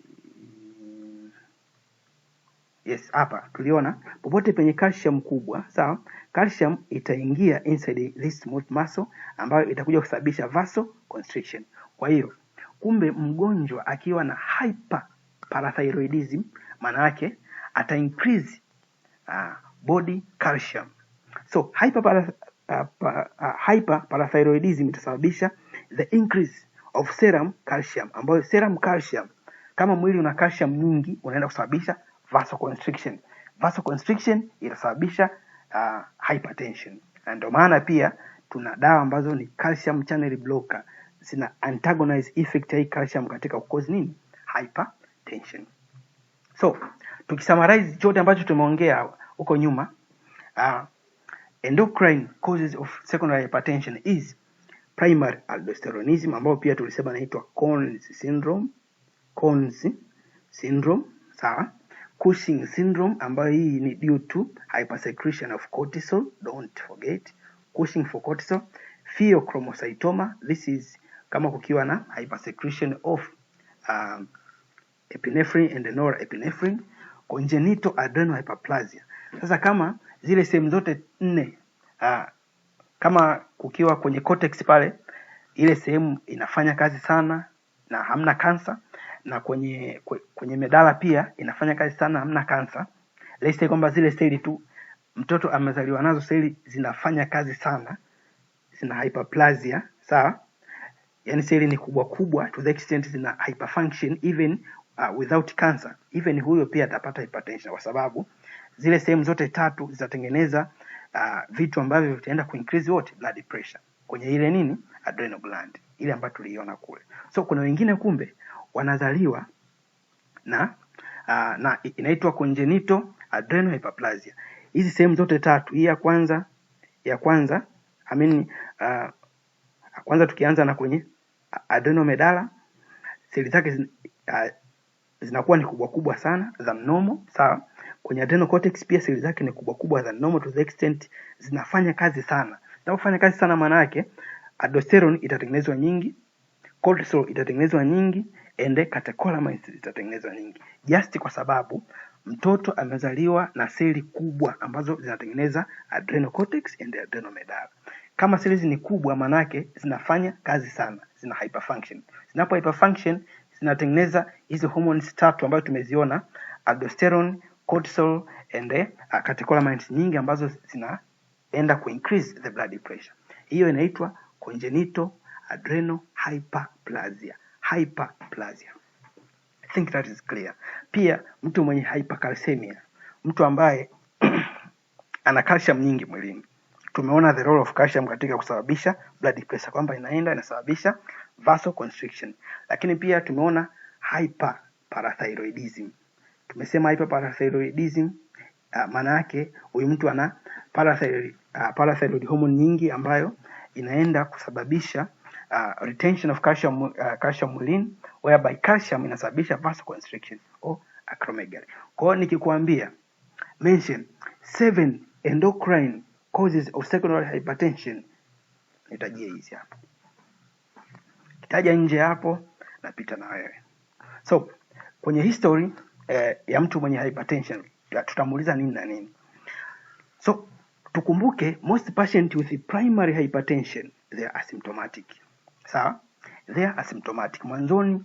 Yes, hapa tuliona popote penye calcium kubwa, sawa? Calcium itaingia inside this smooth muscle ambayo itakuja kusababisha vasoconstriction. Kwa hiyo kumbe mgonjwa akiwa na hyperparathyroidism maana yake ata increase body calcium. So hyperparathyroidism itasababisha the increase of serum calcium, ambayo serum calcium, kama mwili una calcium nyingi unaenda kusababisha vasoconstriction. Vasoconstriction itasababisha hypertension. Na ndio maana pia tuna dawa ambazo ni calcium channel blocker, zina antagonize effect ya calcium katika cause nini? Hypertension. So tukisummarize chote ambacho tumeongea huko nyuma, endocrine causes of secondary hypertension is primary aldosteronism, ambao pia tulisema inaitwa Con's syndrome, sawa? Cushing syndrome, ambayo hii ni due to hypersecretion of cortisol, don't forget Cushing for cortisol. Pheochromocytoma, this is kama kukiwa na hypersecretion of epinephrine and norepinephrine. Congenital adrenal hyperplasia, sasa kama zile sehemu zote 4 kama kukiwa kwenye cortex pale, ile sehemu inafanya kazi sana na hamna kansa, na kwenye medala pia inafanya kazi sana, hamna kansa. Let's say kwamba zile seli tu mtoto amezaliwa nazo, seli zinafanya kazi sana, zina hyperplasia, sawa? Yani seli ni kubwa to the extent zina hyperfunction even without cancer. Even huyo pia atapata hypertension kwa sababu zile sehemu zote tatu zitatengeneza vitu ambavyo vitaenda increase what blood pressure kwenye ile nini adrenal gland ile ambayo tuliiona kule. So kuna wengine kumbe wanazaliwa na inaitwa congenital adrenal hyperplasia. Hizi sehemu zote tatu, hii ya kwanza kwanza tukianza na kwenye adrenal medulla, seli zake zinakuwa ni kubwa sana than normal, sawa? Kwenye adrenal cortex pia seli zake ni kubwa than normal to the extent zinafanya kazi sana. Zinapofanya kazi sana maana yake aldosterone itatengenezwa nyingi, cortisol itatengenezwa nyingi, and catecholamines itatengenezwa nyingi. Just kwa sababu mtoto amezaliwa na seli kubwa ambazo zinatengeneza adrenal cortex and adrenal medulla. Kama seli ni kubwa maana yake zinafanya kazi sana, zina hyperfunction. Zinapo hyperfunction zinatengeneza hizo hormones tatu ambazo tumeziona, aldosterone, cortisol and catecholamines nyingi ambazo zinaenda increase the blood pressure. Hiyo inaitwa congenital adrenal hyperplasia. Hyperplasia. I think that is clear. Pia mtu mwenye hypercalcemia, mtu ambaye ana calcium nyingi mwilini. Tumeona the role of calcium katika kusababisha blood pressure kwamba inasababisha vasoconstriction. Lakini pia tumeona hyperparathyroidism. Tumesema hyperparathyroidism maana yake huyu mtu ana parathyroid hormone nyingi ambayo inaenda kusababisha retention of calcium mwilini, whereby calcium inasababisha vasoconstriction or acromegaly. Kwa hiyo nikikwambia mention 7 endocrine causes of secondary hypertension, nitajie hizi hapo. Kitaja nje hapo napita na wewe. So kwenye history ya mtu mwenye hypertension tutamuuliza nini na nini. So tukumbuke most patients with primary hypertension they are asymptomatic. Sawa? They are asymptomatic. Mwanzoni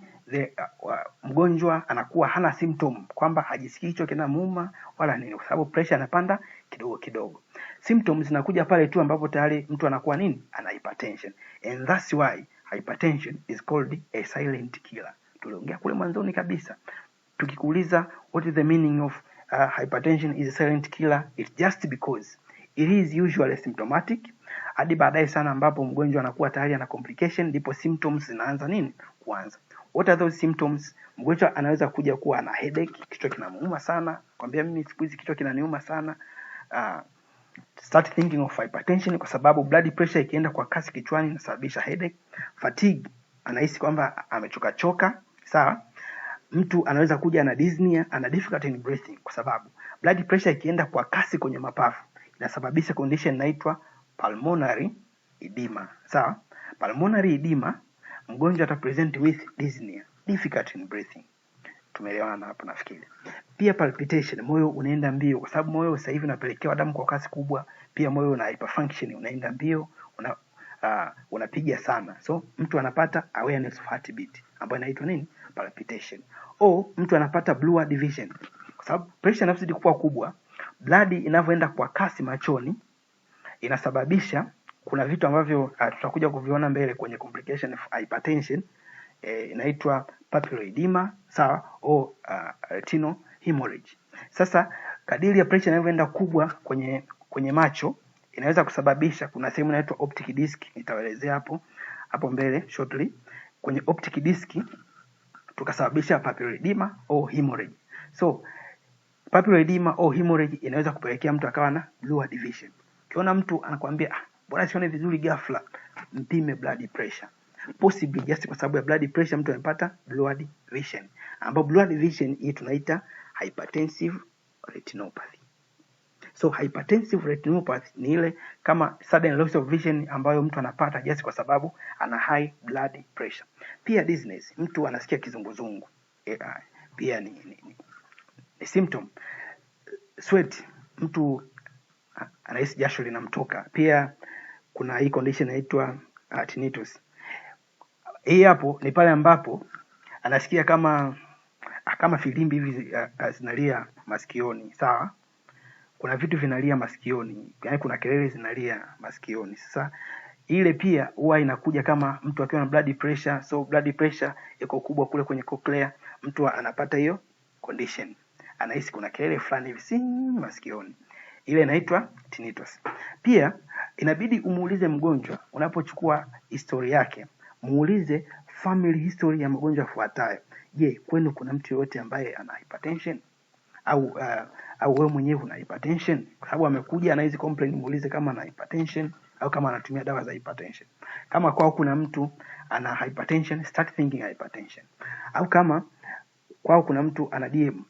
mgonjwa anakuwa hana symptom kwamba hajisikii kichwa kinamuuma wala nini, kwa sababu pressure inapanda kidogo. Symptoms zinakuja pale tu ambapo tayari mtu anakuwa nini? Ana hypertension. And that's why hypertension is called a silent killer. Tuliongea kule mwanzoni kabisa. Tukikuuliza what is the meaning of hypertension is a silent killer, it's just because it is usually symptomatic hadi baadaye sana ambapo mgonjwa anakuwa tayari ana complication, ndipo symptoms zinaanza nini kuanza. What are those symptoms? Mgonjwa anaweza kuja kuwa na headache, kichwa kinamuuma sana, kwambia mimi siku hizi kichwa kinaniuma sana. Start thinking of hypertension kwa sababu blood pressure ikienda kwa kasi kichwani inasababisha headache. Fatigue, anahisi kwamba amechoka, sawa? Mtu anaweza kuja na dyspnea, ana difficulty in breathing kwa sababu blood pressure ikienda kwa kasi kwenye mapafu inasababisha condition inaitwa pulmonary edema. Sawa? Pulmonary edema, mgonjwa atapresent with dyspnea, difficulty in breathing. Tumeelewana hapo nafikiri. Pia palpitation, moyo unaenda mbio kwa sababu moyo sasa hivi unapelekewa damu kwa kasi kubwa. Pia moyo una hyperfunction, unaenda mbio, unapiga sana. So mtu anapata awareness of heartbeat ambayo inaitwa nini? Palpitation. Au mtu anapata blurred vision kwa sababu pressure inazidi kuwa kubwa, blood inavyoenda kwa kasi machoni inasababisha kuna vitu ambavyo tutakuja kuviona mbele kwenye complication of hypertension, inaitwa papilloedema, sawa, au retinal hemorrhage. Sasa kadiri ya pressure inavyoenda kubwa kwenye macho inaweza kusababisha, kuna sehemu inaitwa optic disc, nitaelezea hapo mbele shortly. Kwenye optic disc tukasababisha papilloedema au hemorrhage. So papilloedema au hemorrhage inaweza kupelekea mtu akawa na blurred vision. Ukiona mtu anakuambia bora sione vizuri ghafla, mpime blood pressure. Possibly just kwa sababu ya blood pressure mtu amepata blurred vision. Ambapo blurred vision hii tunaita hypertensive retinopathy. So hypertensive retinopathy ni ile kama sudden loss of vision ambayo mtu anapata just kwa sababu ana high blood pressure. Pia dizziness, mtu anasikia kizunguzungu. Pia ni symptom. Sweat, mtu anahisi jasho linamtoka. Pia kuna hii condition inaitwa tinnitus. Hii hapo ni pale ambapo anasikia kama filimbi hivi zinalia masikioni, sawa? Kuna vitu vinalia masikioni, yani kuna kelele zinalia masikioni. Sasa ile pia huwa inakuja kama mtu akiwa na blood pressure, so blood pressure iko kubwa kule kwenye cochlea, mtu anapata hiyo condition. anahisi kuna kelele fulani hivi masikioni, ile inaitwa tinnitus. Pia inabidi umuulize mgonjwa, unapochukua historia yake, muulize family history ya magonjwa yafuatayo. Je, kwenu kuna mtu yoyote ambaye ana hypertension? Au wewe mwenyewe una hypertension? Kwa sababu amekuja ana hizi complaint, muulize kama ana hypertension au kama anatumia dawa za hypertension. Kama kwao kuna mtu ana hypertension, start thinking hypertension. Au kama kwao kuna mtu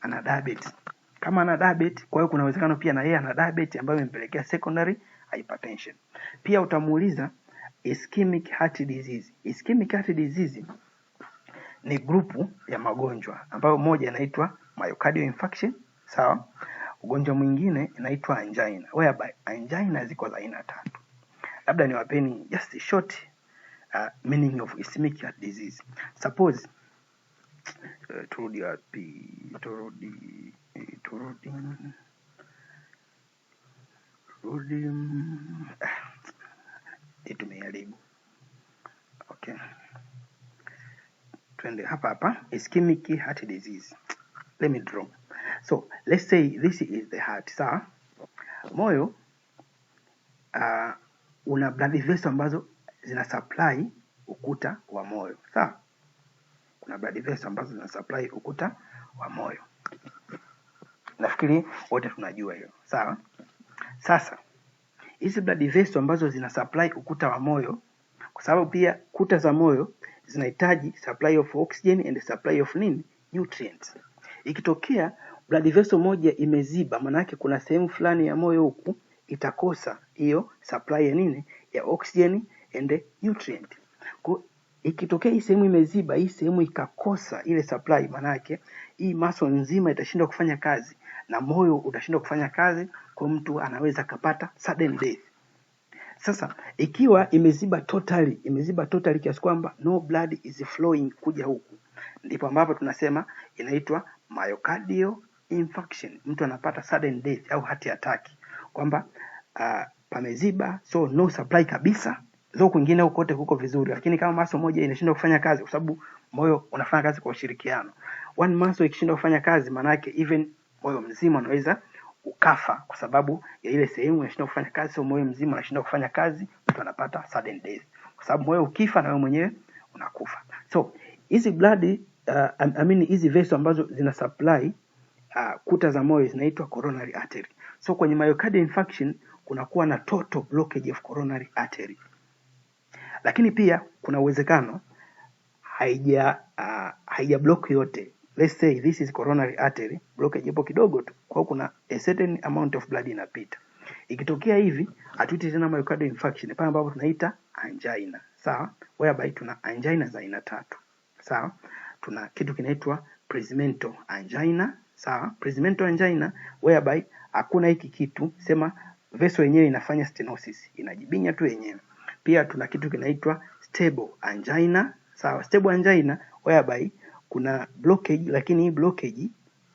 ana diabetes. Kama ana diabetes, kwa hiyo kuna uwezekano pia na yeye ana diabetes ambayo imempelekea secondary hypertension. Pia utamuuliza ischemic heart disease. Ischemic heart disease ni grupu ya magonjwa ambayo moja inaitwa myocardial infarction, sawa? Ugonjwa mwingine inaitwa angina, whereby angina ziko za aina 3. Labda niwapeni just a short meaning of ischemic heart disease. Suppose turudi tumeharibu. Okay, twende hapa ischemic heart disease. Let me draw. So let's say this is the heart, sawa? Moyo una blood vessels ambazo zina supply ukuta wa moyo, sawa? Kuna blood vessels ambazo zina supply ukuta wa moyo. Nafikiri wote tunajua hiyo, sawa? Sasa hizi blood vessels ambazo zina supply ukuta wa moyo, kwa sababu pia kuta za moyo zinahitaji supply of oxygen and supply of nutrients. Ikitokea blood vessel moja imeziba, maana yake kuna sehemu fulani ya moyo huku itakosa hiyo supply ya ya oxygen and nutrient. Kwa ikitokea hii sehemu imeziba, hii sehemu ikakosa ile supply, maana yake hii muscle nzima itashindwa kufanya kazi na moyo utashindwa kufanya kazi, kwa mtu anaweza kapata sudden death. Sasa ikiwa imeziba totally kiasi kwamba no blood is flowing kuja huku, ndipo ambapo tunasema inaitwa myocardial infarction. Mtu anapata sudden death au heart attack, kwamba pameziba, so no supply kabisa. Zo kwingine huko kote huko vizuri, lakini kama muscle moja inashindwa kufanya kazi, kwa sababu moyo unafanya kazi kwa ushirikiano, one muscle ikishindwa kufanya kazi, maana yake even moyo mzima unaweza ukafa kwa sababu ya ile sehemu inashindwa kufanya kazi. So moyo mzima unashindwa kufanya kazi, mtu anapata sudden death, kwa sababu moyo ukifa na wewe mwenyewe unakufa. So hizi blood hizi vessels ambazo zina supply kuta za moyo zinaitwa coronary artery. So kwenye myocardial infarction kunakuwa na total blockage of coronary artery. Lakini pia kuna uwezekano haija block yote. Let's say this is coronary artery, blockage ipo kidogo tu, kwa kuna a certain amount of blood inapita. Ikitokea hivi, hatuiti tena myocardial infarction, pale ambapo tunaita angina, sawa? Whereby tuna angina za aina 3, sawa? Tuna kitu kinaitwa presmental angina, sawa? Presmental angina whereby hakuna hiki kitu, sema vessel yenyewe inafanya stenosis, inajibinya tu yenyewe. Pia tuna kitu kinaitwa stable angina, sawa? Stable angina whereby kuna blockage, lakini hii blockage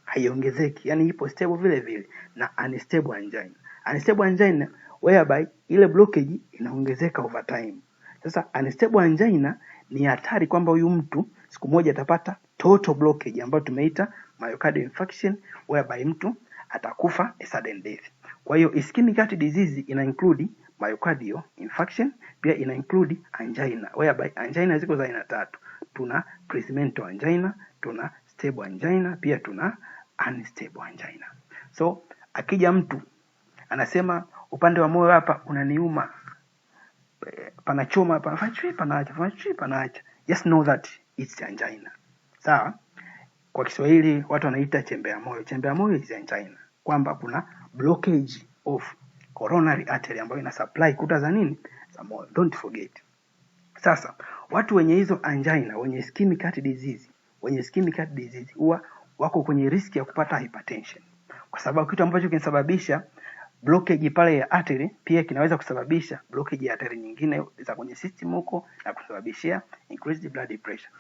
haiongezeki, yani ipo stable vile vile. Na unstable angina, unstable angina whereby ile blockage inaongezeka over time. Sasa unstable angina ni hatari kwamba huyu mtu siku moja atapata total blockage ambayo tumeita myocardial infarction, whereby mtu atakufa a sudden death. Kwa hiyo ischemic heart disease ina include myocardial infarction, pia ina include angina, whereby angina ziko za aina 3. Tuna presmental angina, tuna stable angina, pia tuna unstable angina. So akija mtu anasema upande wa moyo hapa unaniuma, panachoma, panaacha, just know that it's angina, sawa? Kwa Kiswahili watu wanaita chembe ya moyo. Chembe ya moyo is angina, kwamba kuna blockage of coronary artery ambayo ina supply kuta za za moyo. Don't forget. Sasa watu wenye hizo angina, wenye ischemic heart disease huwa wako kwenye riski ya kupata hypertension, kwa sababu kitu ambacho kinasababisha blockage pale ya artery pia kinaweza kusababisha blockage ya artery nyingine za kwenye system huko na kusababishia increased blood pressure.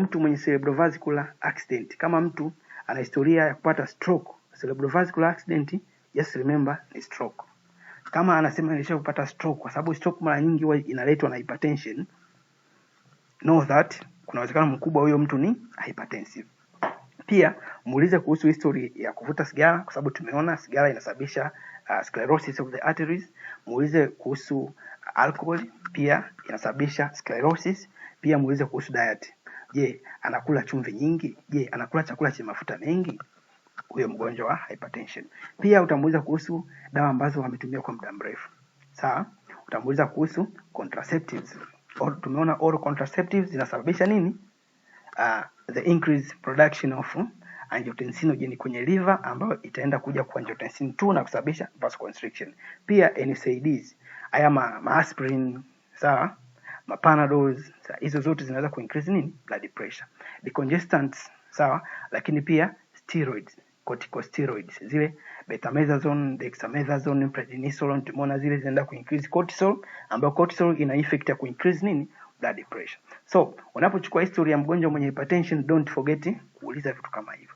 Mtu mwenye cerebrovascular accident, kama mtu ana historia ya kupata stroke, cerebrovascular accident, just remember ni stroke. Kama anasema nilisha kupata stroke, kwa sababu stroke mara nyingi huwa inaletwa na hypertension, know that kuna uwezekano mkubwa huyo mtu ni hypertensive. Pia muulize kuhusu history ya kuvuta sigara, kwa sababu tumeona sigara inasababisha sclerosis of the arteries. Muulize kuhusu alcohol, pia inasababisha sclerosis. Pia muulize kuhusu diet. Je, anakula chumvi nyingi? Je, anakula chakula chenye mafuta mengi? Huyo mgonjwa wa hypertension. Pia utamuuliza kuhusu dawa ambazo ametumia kwa muda mrefu. Sawa? Utamuuliza kuhusu contraceptives. Tumeona oral contraceptives zinasababisha nini? The increased production of angiotensinogen kwenye liver, ambayo itaenda kuja kwa angiotensin 2 na kusababisha vasoconstriction. Pia NSAIDs, haya aspirin, sawa, Panadols, hizo zote zinaweza kuincrease nini? Blood pressure. Decongestants, sawa, lakini pia steroids, corticosteroids, zile betamethasone, dexamethasone, prednisolone, tumeona zile zinaenda kuincrease cortisol, ambayo cortisol ina effect ya kuincrease nini? Blood pressure. So, unapochukua history ya mgonjwa mwenye hypertension, don't forget kuuliza vitu kama hivyo.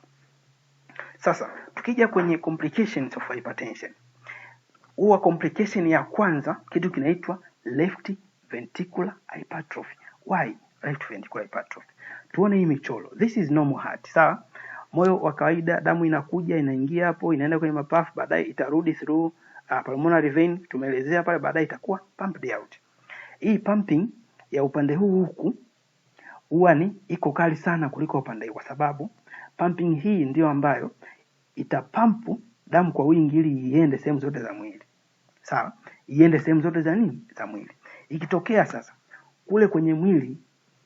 Sasa, tukija kwenye complications of hypertension. Huwa complication ya kwanza kitu kinaitwa left ventricular hypertrophy. Why left ventricular hypertrophy? Tuone hii michoro. This is normal heart, sawa? Moyo wa kawaida, damu inakuja, inaingia hapo, inaenda kwenye mapafu, baadaye itarudi through pulmonary vein, tumeelezea pale, baadaye itakuwa pumped out. Hii pumping ya upande huu huku huwa ni iko kali sana kuliko upande huu, kwa sababu pumping hii ndio ambayo itapampu damu kwa wingi ili iende sehemu zote za mwili. Sawa? Iende sehemu zote za nini? Za mwili. Ikitokea sasa kule kwenye mwili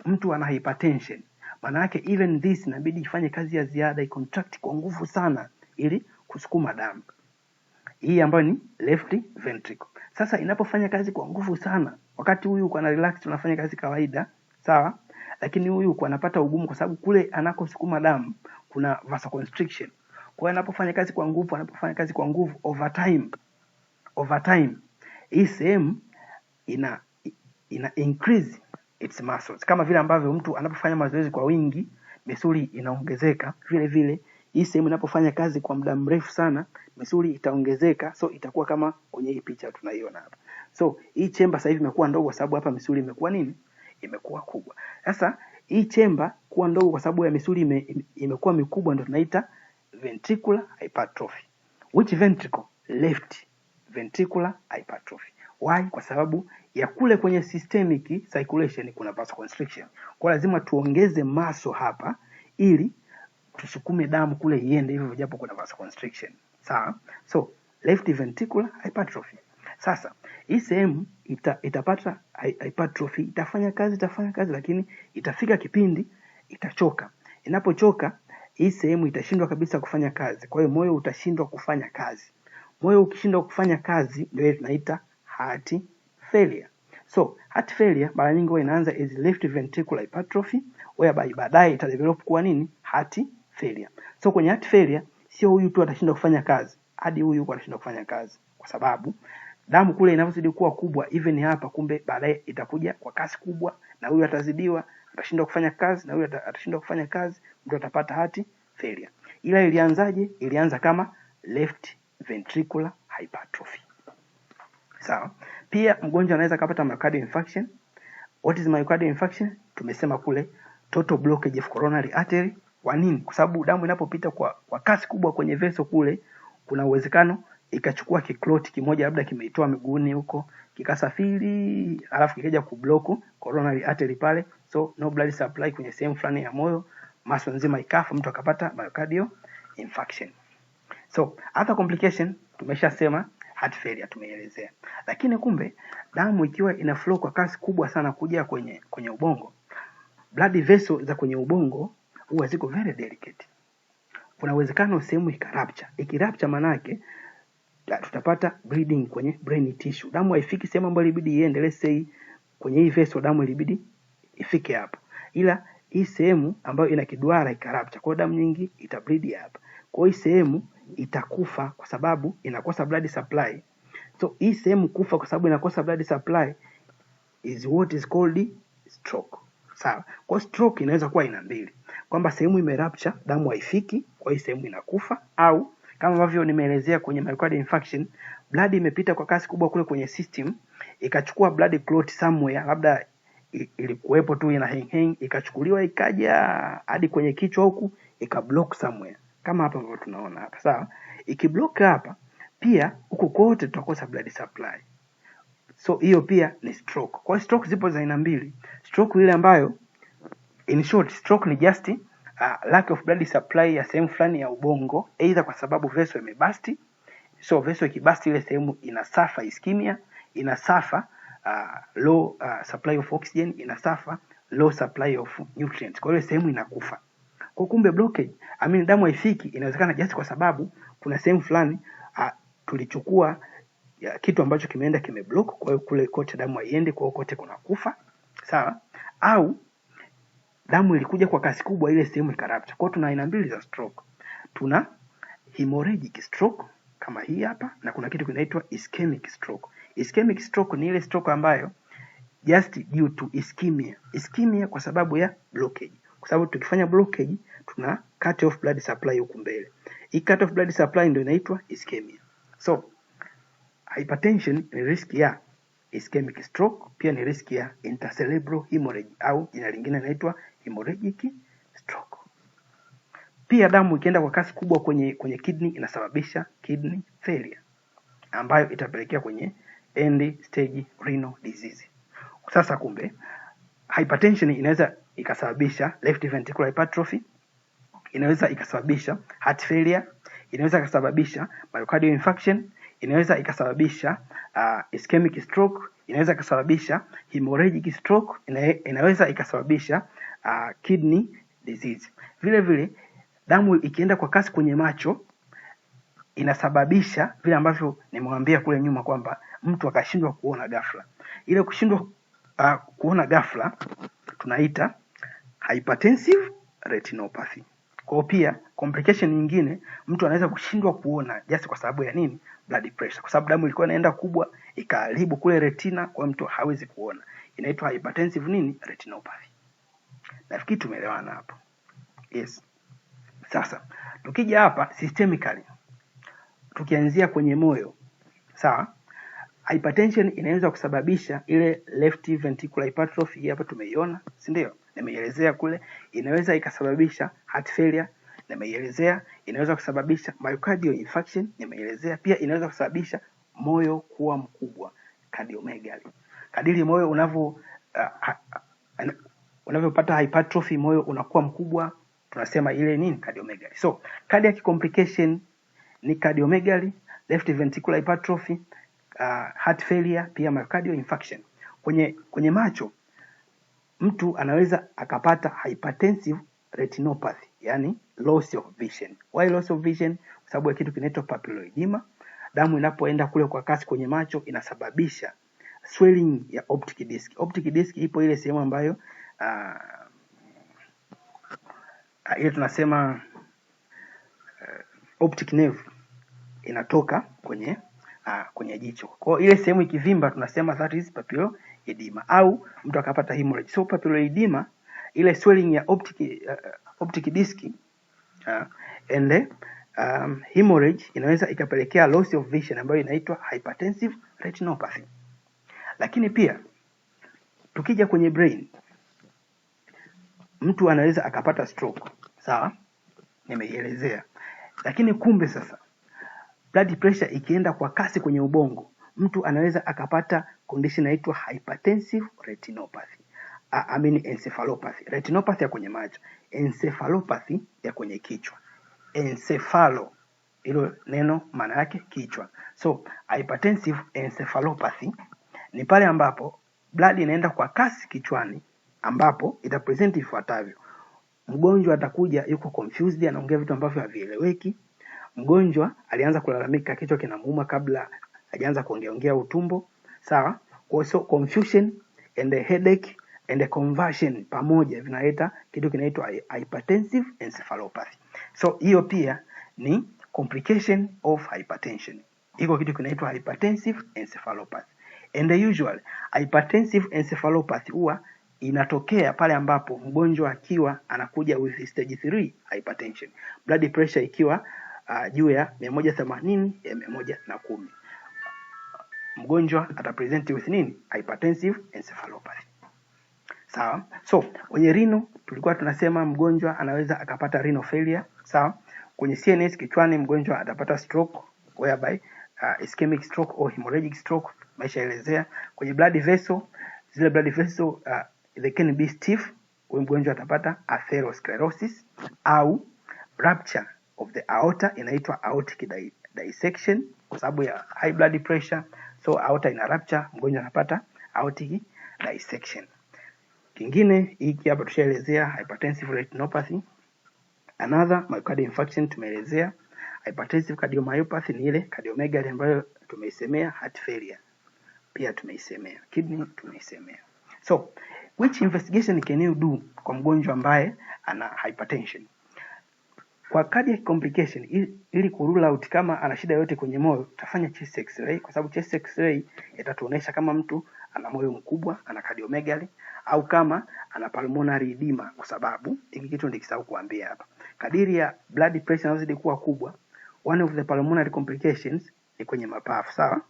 mtu ana hypertension, maana yake even this inabidi ifanye kazi ya ziada, icontract kwa nguvu sana ili kusukuma damu. Hii ambayo ni left ventricle. Sasa inapofanya kazi kwa nguvu sana, wakati huyu uko na relax tunafanya kazi kawaida, sawa? Lakini huyu uko anapata ugumu kwa sababu kule anakosukuma damu kuna vasoconstriction. Kwa hiyo anapofanya kazi kwa nguvu, over time hii sehemu ina increase its muscles. Kama vile ambavyo mtu anapofanya mazoezi kwa wingi, misuli inaongezeka, vile vile hii sehemu inapofanya kazi kwa muda mrefu sana, misuli itaongezeka, so itakuwa kama kwenye hii picha tunaiona hapa. So hii chamber sasa hivi imekuwa ndogo kwa sababu hapa misuli imekuwa nini? Imekuwa kubwa. Sasa hii chamber kuwa ndogo kwa sababu ya misuli imekuwa mikubwa, ndio tunaita ventricular hypertrophy. Which ventricle? Left ventricular hypertrophy. Why? Kwa sababu ya kule kwenye systemic circulation kuna vasoconstriction. Kwa lazima tuongeze muscle hapa ili tusukume damu kule iende hivyo, japo kuna vasoconstriction. Sawa? So, left ventricular hypertrophy. Sasa, hii sehemu itapata hypertrophy, itafanya kazi lakini itafika kipindi itachoka. Inapochoka, hii sehemu itashindwa kabisa kufanya kazi. Kwa hiyo moyo utashindwa kufanya kazi. Moyo ukishindwa kufanya kazi ndio tunaita heart failure. So, heart failure mara nyingi huwa inaanza as left ventricular hypertrophy, whereby baadaye itadevelop kuwa nini? Heart failure. So, kwenye heart failure sio huyu tu atashindwa kufanya kazi, hadi huyu yuko atashindwa kufanya kazi, kwa sababu damu kule inavyozidi kuwa kubwa, even hapa kumbe baadaye itakuja kwa kasi kubwa, na huyu atazidiwa, atashindwa kufanya kazi, na huyu atashindwa kufanya kazi, mtu atapata heart failure. Ila ilianzaje? Ilianza kama left ventricular hypertrophy. Sawa? Pia mgonjwa anaweza kupata myocardial infarction. What is myocardial infarction? Tumesema kule total blockage of coronary artery. Kwa nini? Kwa sababu damu inapopita kwa kasi kubwa kwenye vessel kule, kuna uwezekano ikachukua kikloti kimoja, labda kimeitoa miguuni huko, kikasafiri, alafu kikaja kublock coronary artery pale, so no blood supply kwenye sehemu fulani ya moyo, muscle nzima ikafa, mtu akapata myocardial infarction. So, other complication tumeshasema heart failure tumeelezea. Lakini kumbe damu ikiwa ina flow kwa kasi kubwa sana kuja kwenye ubongo, blood vessels za kwenye ubongo huwa ziko very delicate. Kuna uwezekano sehemu ikarupture. Ikirupture manake tutapata bleeding kwenye brain tissue. Damu haifiki sehemu ambayo ilibidi iende, let's say kwenye hii vessel damu ilibidi ifike hapo. Ila hii sehemu ambayo ina kiduara ikarupture, kwa damu nyingi itableed hapa. Kwa hii sehemu itakufa kwa sababu inakosa blood supply. So hii sehemu kufa kwa sababu inakosa blood supply is what is called stroke. Sawa? Kwa stroke inaweza kuwa aina mbili. Kwamba sehemu imerupture, damu haifiki, kwa hii sehemu inakufa, au kama ambavyo nimeelezea kwenye myocardial infarction, blood imepita kwa kasi kubwa kule kwenye system, ikachukua blood clot somewhere, labda ilikuwepo tu ina hang ikachukuliwa ikaja hadi kwenye kichwa huku ikablock somewhere kama hapa ambavyo tunaona hapa, sawa. Ikiblock hapa pia huku kote tutakosa blood supply, so hiyo pia ni stroke. Kwa stroke zipo za aina mbili. Stroke ile ambayo, in short, stroke ni just lack of blood supply ya sehemu fulani ya ubongo, either kwa sababu vessel imebasti. So vessel ikibasti ile sehemu ina suffer ischemia, ina suffer low supply of oxygen, ina suffer low supply of nutrients. Kwa hiyo sehemu inakufa. Kwa kumbe blockage, damu haifiki, inawezekana just kwa sababu kuna sehemu fulani tulichukua kitu ambacho kimeenda kimeblock, kwa hiyo kule kote damu haiendi, kwa hiyo kote kuna kufa, sawa. Au damu ilikuja kwa kasi kubwa, ile sehemu ikarupture. Kwa hiyo tuna aina mbili za stroke. Tuna hemorrhagic stroke kama hii hapa, na kuna kitu kinaitwa ischemic stroke. Ischemic stroke ni ile stroke ambayo just due to ischemia. Ischemia kwa sababu ya blockage. Kwa sababu tukifanya blockage tuna cut off blood supply huku mbele. Hii cut off blood supply ndio inaitwa ischemia. So hypertension ni risk ya ischemic stroke, pia ni risk ya intracerebral hemorrhage au jina lingine inaitwa hemorrhagic stroke. Pia damu ikienda kwa kasi kubwa kwenye kidney inasababisha kidney failure ambayo itapelekea kwenye end stage renal disease. Sasa kumbe hypertension inaweza ikasababisha left ventricular hypertrophy, inaweza ikasababisha heart failure, inaweza ikasababisha myocardial infarction, inaweza ikasababisha ischemic stroke, inaweza ikasababisha hemorrhagic stroke, inaweza ikasababisha kidney disease. Vile vile damu ikienda kwa kasi kwenye macho inasababisha vile ambavyo nimewambia kule nyuma kwamba mtu akashindwa kuona ghafla. Ile kushindwa kuona ghafla tunaita hypertensive retinopathy. Kwa pia complication nyingine, mtu anaweza kushindwa kuona just kwa sababu ya nini? Blood pressure. Kwa sababu damu ilikuwa inaenda kubwa ikaharibu kule retina, kwa mtu hawezi kuona. Inaitwa hypertensive nini? Retinopathy. Nafikiri tumeelewana hapo. Yes. Sasa tukija hapa systemically, tukianzia kwenye moyo, sawa. Hypertension inaweza kusababisha ile left ventricular hypertrophy, hapa tumeiona, si ndio? Nimeielezea kule. Inaweza ikasababisha heart failure, nimeielezea. Inaweza kusababisha myocardial infarction, nimeielezea. Pia inaweza kusababisha moyo kuwa mkubwa, cardiomegaly. Kadiri moyo unavyopata hypertrophy, moyo unakuwa mkubwa, tunasema ile nini? Cardiomegaly. So cardiac complication ni cardiomegaly, left ventricular hypertrophy, heart failure, pia myocardial infarction. Kwenye macho mtu anaweza akapata hypertensive retinopathy, yani loss of vision. Why loss of vision? Kwa sababu ya kitu kinaitwa papilloedema. Damu inapoenda kule kwa kasi kwenye macho inasababisha swelling ya optic disc. Optic disc ipo ile sehemu ambayo ile tunasema optic nerve inatoka kwenye jicho. Kwa ile sehemu ikivimba tunasema that is papilloedema, au mtu akapata hemorrhage. So papilloedema, ile swelling ya optic disc and hemorrhage inaweza ikapelekea loss of vision ambayo inaitwa hypertensive retinopathy. Lakini pia tukija kwenye brain, mtu anaweza akapata stroke, sawa, nimeielezea. Lakini kumbe sasa blood pressure ikienda kwa kasi kwenye ubongo, mtu anaweza akapata condition inaitwa hypertensive retinopathy. Encephalopathy. Retinopathy ya kwenye macho, encephalopathy ya kwenye kichwa. Encephalo, hilo neno maana yake kichwa. So hypertensive encephalopathy ni pale ambapo blood inaenda kwa kasi kichwani, ambapo itapresent ifuatavyo. Mgonjwa atakuja yuko confused, anaongea vitu ambavyo havieleweki. Mgonjwa alianza kulalamika kichwa kinamuuma kabla hajaanza kuongea utumbo, sawa. Kwa so confusion and a headache and a conversion pamoja vinaleta kitu kinaitwa hypertensive encephalopathy. So hiyo pia ni complication of hypertension. Iko kitu kinaitwa hypertensive encephalopathy. And usually hypertensive encephalopathy huwa inatokea pale ambapo mgonjwa akiwa anakuja with stage 3 hypertension, blood pressure ikiwa juu ya 180 ya 110. Mgonjwa atapresent with nini? Hypertensive encephalopathy. Sawa. So kwenye renal tulikuwa tunasema mgonjwa anaweza akapata renal failure. Sawa. Kwenye CNS kichwani mgonjwa atapata stroke whereby ischemic stroke or hemorrhagic stroke, maishaelezea. Kwenye blood vessel, zile blood vessel they can be stiff, huyu mgonjwa atapata atherosclerosis au rupture of the aorta, inaitwa aortic dissection kwa sababu ya high blood pressure. So aorta ina rupture, mgonjwa anapata aortic dissection. Kingine hiki hapa tushaelezea hypertensive retinopathy. Another myocardial infarction tumeelezea. Hypertensive cardiomyopathy ni ile cardiomegaly ambayo tumeisemea. Heart failure pia tumeisemea. Kidney tumeisemea. So which investigation can you do kwa mgonjwa ambaye ana hypertension? Kwa cardiac complication, ili kurule out kama ana shida yote kwenye moyo, tutafanya chest x-ray kwa sababu chest x-ray itatuonesha kama mtu ana moyo mkubwa, ana cardiomegaly au kama ana pulmonary edema, kwa sababu hiki kitu ndikisahau kuambia hapa. Kadiri ya blood pressure inazidi kuwa kubwa, one of the pulmonary complications ni kwenye mapafu, sawa?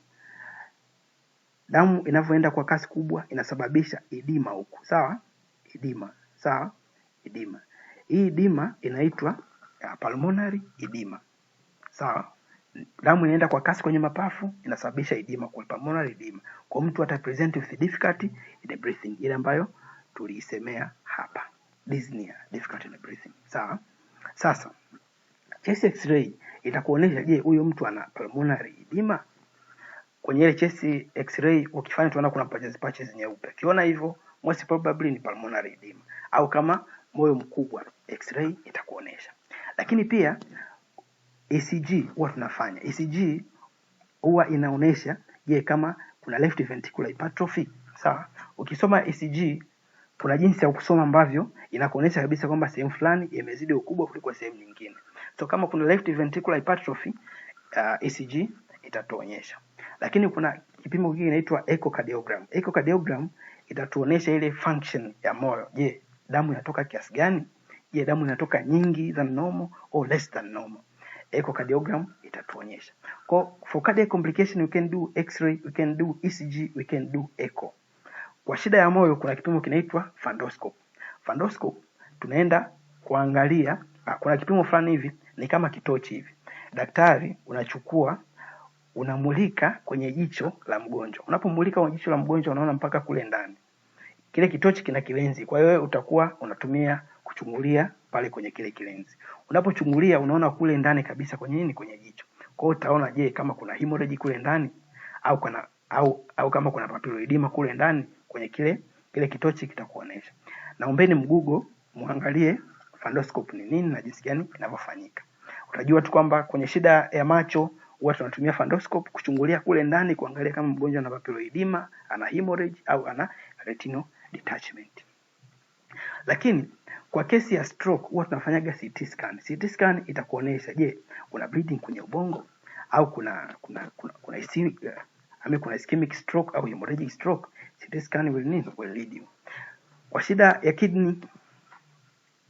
Damu inavyoenda kwa kasi kubwa inasababisha edema huku, sawa? Edema, sawa? Edema. Hii edema inaitwa pulmonary edema. Sawa? Damu inaenda kwa kasi kwenye mapafu inasababisha edema, kwa pulmonary edema. Kwa mtu ata present with difficulty in breathing, ile ambayo tuliisemea hapa. Dyspnea, difficulty in breathing. Sawa? Sasa chest x-ray itakuonesha, je, huyo mtu ana pulmonary edema? Kwenye ile chest x-ray ukifanya tunaona kuna patches nyeupe. Ukiona hivyo most probably ni pulmonary edema, au kama moyo mkubwa x-ray itakuonesha. Lakini pia ECG huwa tunafanya. ECG huwa inaonesha, je, kama kuna left ventricular hypertrophy. Sawa? Ukisoma ECG kuna jinsi ya kusoma ambavyo inakuonesha kabisa kwamba sehemu fulani imezidi ukubwa kuliko sehemu nyingine. So kama kuna left ventricular hypertrophy, ECG itatuonyesha. Lakini kuna kipimo kingine kinaitwa echocardiogram. Echocardiogram itatuonesha ile function ya moyo. Je, damu inatoka kiasi gani? Je, damu inatoka nyingi than normal or less than normal? Echocardiogram itatuonyesha. For cardiac complication we can do x-ray, we can do ECG, we can do echo. Kwa shida ya moyo kuna kipimo kinaitwa fundoscope. Fundoscope tunaenda kuangalia, kuna kipimo fulani hivi ni kama kitochi hivi. Daktari unachukua unamulika kwenye jicho la mgonjwa. Unapomulika kwenye jicho la mgonjwa unaona mpaka kule ndani. Kile kitochi kina kilenzi, kwa hiyo utakuwa unatumia kuchungulia pale kwenye kile kilenzi. Unapochungulia unaona kule ndani kabisa kwenye nini, kwenye jicho. Kwa hiyo utaona, je, kama kuna hemorrhage kule ndani au kama kuna papilloedema kule ndani, kwenye kile kitochi kitakuonesha. Naombeni mgoogle muangalie fundoscope ni nini na jinsi gani inavyofanyika. Utajua tu kwamba kwenye shida ya macho huwa tunatumia fundoscope kuchungulia kule ndani, kuangalia kama mgonjwa ana papilloedema, ana hemorrhage au ana retinal detachment. Lakini kwa kesi ya stroke huwa tunafanyaga CT scan. CT scan itakuonesha, je, kuna bleeding kwenye ubongo au kuna ischemic stroke au hemorrhagic stroke. CT scan will lead you. Kwa shida ya kidney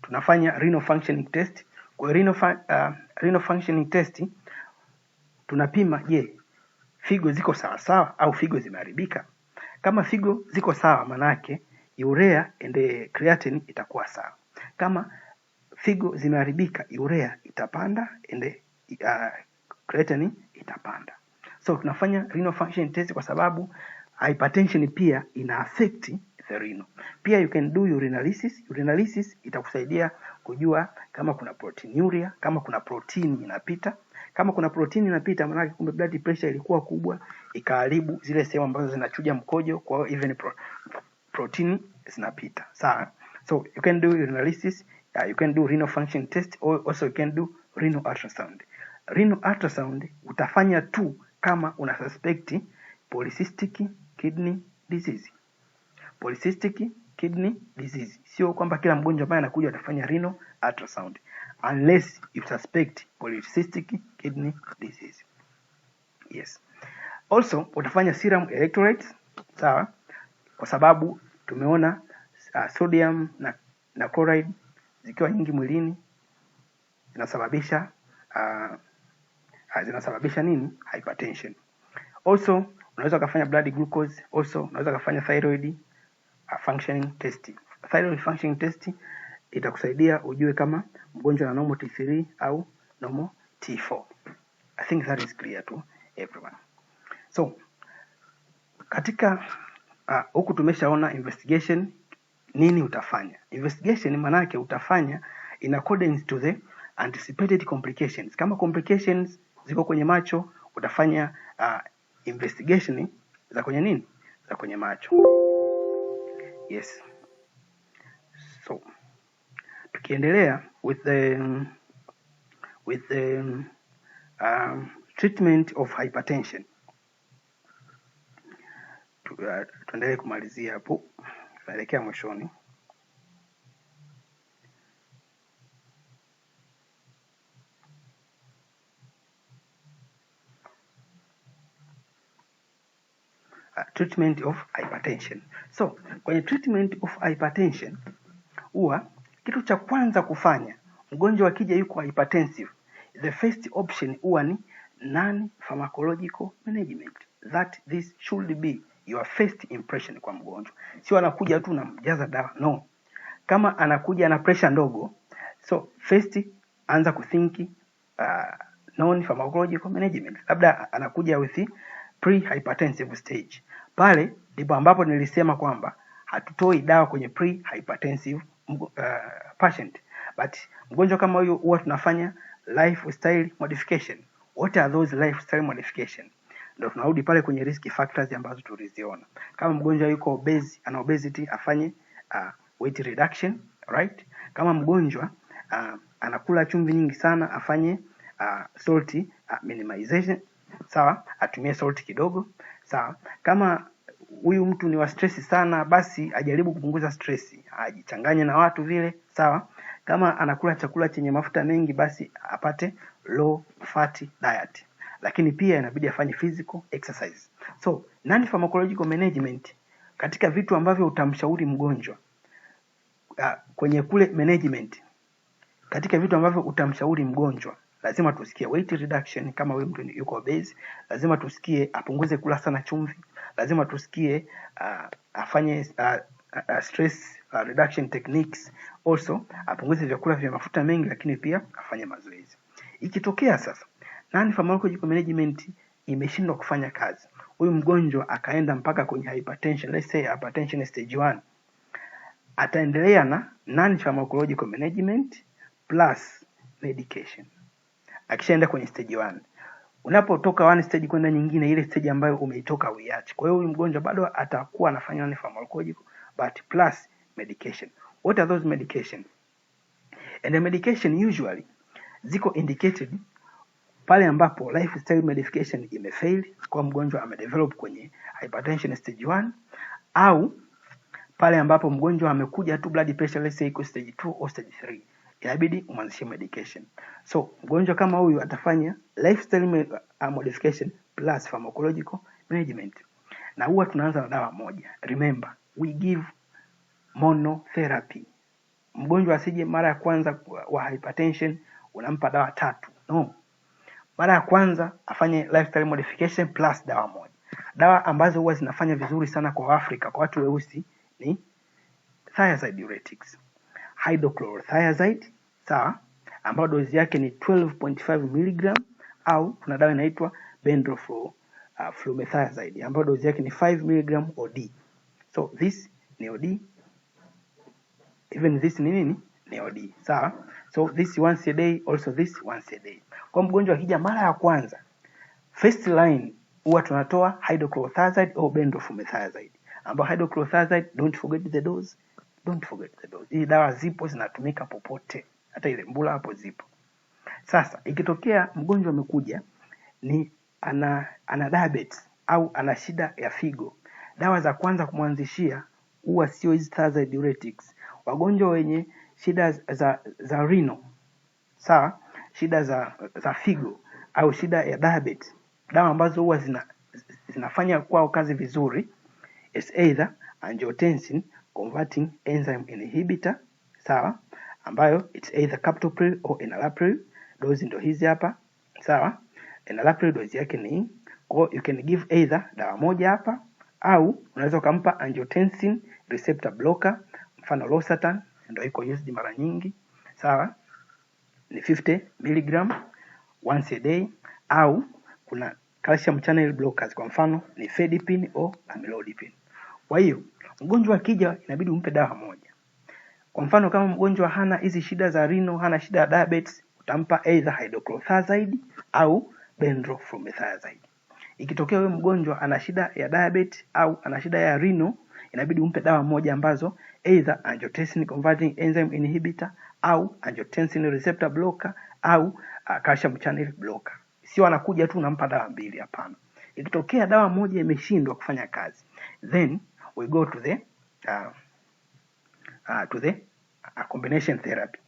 tunafanya renal functioning test. Kwa renal functioning test tunapima, je, figo ziko sawa sawa au figo zimeharibika. Kama figo ziko sawa, manake urea and creatinine itakuwa sawa. Kama figo zimeharibika, urea itapanda and creatinine itapanda. So tunafanya renal function test kwa sababu hypertension pia ina affect the renal. Pia you can do urinalysis. Urinalysis itakusaidia kujua kama kuna proteinuria, kama kuna protein inapita. Kama kuna protein inapita, maana kumbe blood pressure ilikuwa kubwa ikaharibu zile sehemu ambazo zinachuja mkojo, kwa hiyo even protein zinapita. Sawa? So you can do urinalysis, you can do renal function test, or also you can do renal ultrasound. Renal ultrasound utafanya tu kama una suspect polycystic kidney disease. Polycystic kidney disease. Sio kwamba kila mgonjwa ambaye anakuja atafanya renal ultrasound, unless you suspect polycystic kidney disease. Yes. Also utafanya serum electrolytes, sawa? Kwa sababu tumeona sodium na chloride zikiwa nyingi mwilini zinasababisha nini? Hypertension. Also unaweza kufanya blood glucose, also unaweza kufanya thyroid functioning test. Thyroid functioning test itakusaidia ujue kama mgonjwa na normal T3 au normal T4. I think that is clear to everyone. So katika huku tumeshaona investigation, nini utafanya. Investigation manake utafanya in accordance to the anticipated complications. Kama complications ziko kwenye macho, utafanya investigation za kwenye nini? Za kwenye macho. Yes. So tukiendelea with the treatment of hypertension. Tuendelee kumalizia hapo. Tunaelekea mwishoni. Treatment of hypertension. So kwenye treatment of hypertension huwa kitu cha kwanza kufanya mgonjwa akija yuko hypertensive, the first option huwa ni non-pharmacological management. That this should be your first impression kwa mgonjwa. Sio anakuja tu unamjaza dawa, no. Kama anakuja na pressure ndogo, so first anza kuthinki non-pharmacological management. Labda anakuja with pre-hypertensive stage. Pale ndipo ambapo nilisema kwamba hatutoi dawa kwenye pre-hypertensive patient, but mgonjwa kama huyo huwa tunafanya lifestyle modification. What are those lifestyle modification? Ndio tunarudi pale kwenye risk factors ambazo tuliziona. Kama mgonjwa yuko obese, ana obesity, afanye weight reduction, right? Kama mgonjwa anakula chumvi nyingi sana, afanye salt minimization, sawa, atumie salt kidogo, sawa. Kama huyu mtu ni wa stress sana, basi ajaribu kupunguza stress, ajichanganye na watu vile, sawa. Kama anakula chakula chenye mafuta mengi, basi apate low fat diet. Lakini pia inabidi afanye physical exercise. So non-pharmacological management, katika vitu ambavyo utamshauri mgonjwa kwenye kule management, katika vitu ambavyo utamshauri mgonjwa, lazima tusikie weight reduction. Kama wewe mtu yuko obese, lazima tusikie apunguze kula sana chumvi. Lazima tusikie afanye stress reduction techniques. Also apunguze vyakula vya mafuta mengi, lakini pia afanye mazoezi. Ikitokea sasa non-pharmacological management imeshindwa kufanya kazi, huyu mgonjwa akaenda mpaka kwenye hypertension, let's say hypertension stage 1, ataendelea na non-pharmacological management plus medication. Akishaenda kwenye stage 1, unapotoka one stage kwenda nyingine, ile stage ambayo umeitoka uiache. Kwa hiyo huyu mgonjwa bado atakuwa anafanya non-pharmacological but plus medication. What are those medication? And the medication usually ziko indicated pale ambapo lifestyle modification imefail, kwa mgonjwa amedevelop kwenye hypertension stage 1, au pale ambapo mgonjwa amekuja tu blood pressure let's say iko stage 2 au stage 3, inabidi umanzishe medication. So mgonjwa kama huyu atafanya lifestyle modification plus pharmacological management, na huwa tunaanza na dawa moja. Remember, we give monotherapy. Mgonjwa asije mara ya kwanza wa hypertension unampa dawa 3, no. Mara ya kwanza afanye lifestyle modification plus dawa moja. Dawa ambazo huwa zinafanya vizuri sana kwa Afrika, kwa watu weusi, ni thiazide diuretics, hydrochlorothiazide, sawa, ambayo dozi yake ni 12.5 mg, au kuna dawa inaitwa bendroflumethiazide ambayo dozi yake ni 5 mg OD. So this ni OD, even this ni nini? Ni OD, sawa. So this once a day, also this once a day. Kwa mgonjwa akija mara ya kwanza, first line huwa tunatoa hydrochlorothiazide au bendroflumethiazide, ambayo hydrochlorothiazide, don't forget the dose. Don't forget the dose. Hii dawa zipo zinatumika popote, hata ile mbula hapo zipo. Sasa ikitokea mgonjwa amekuja ni ana diabetes au ana shida ya figo, dawa za kwanza kumwanzishia huwa sio hizi thiazide diuretics. Wagonjwa wenye shida za renal, sawa, shida za figo au shida ya diabetes, dawa ambazo huwa zinafanya kwao kazi vizuri is either angiotensin converting enzyme inhibitor, sawa, ambayo it's either captopril or enalapril. Dozi ndio hizi hapa, sawa. Enalapril dozi yake ni, you can give either dawa moja hapa au unaweza ukampa angiotensin receptor blocker, mfano losartan ndio iko used mara nyingi, sawa, ni 50 mg once a day, au kuna calcium channel blockers, kwa mfano ni fedipine au amlodipine. Kwa hiyo mgonjwa akija inabidi umpe dawa moja. Kwa mfano kama mgonjwa hana hizi shida za renal, hana shida ya diabetes, utampa either hydrochlorothiazide au benzoflumethiazide. Ikitokea wewe mgonjwa ana shida ya diabetes au ana shida ya renal, inabidi umpe dawa moja ambazo either angiotensin converting enzyme inhibitor au angiotensin receptor blocker au calcium channel blocker. Sio anakuja tu unampa dawa mbili, hapana. Ikitokea dawa moja imeshindwa kufanya kazi, then we go to the combination therapy.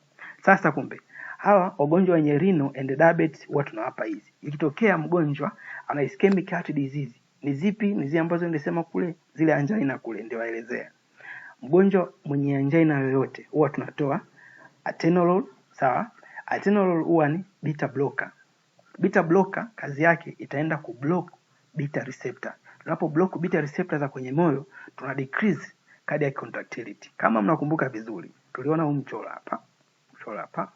Sasa kumbe hawa wagonjwa wenye renal and diabetes huwa tunawapa hizi. Ikitokea mgonjwa ana ischemic heart disease, ni zipi? Ni zile ambazo nilisema kule, zile angina kule ndio waelezea. Mgonjwa mwenye angina yoyote huwa tunatoa atenolol, sawa? Atenolol huwa ni beta blocker. Beta blocker kazi yake itaenda kublock beta receptor. Tunapo block beta receptor za kwenye moyo, tuna decrease cardiac contractility. Kama mnakumbuka vizuri, tuliona huu mchoro hapa. Mchoro hapa.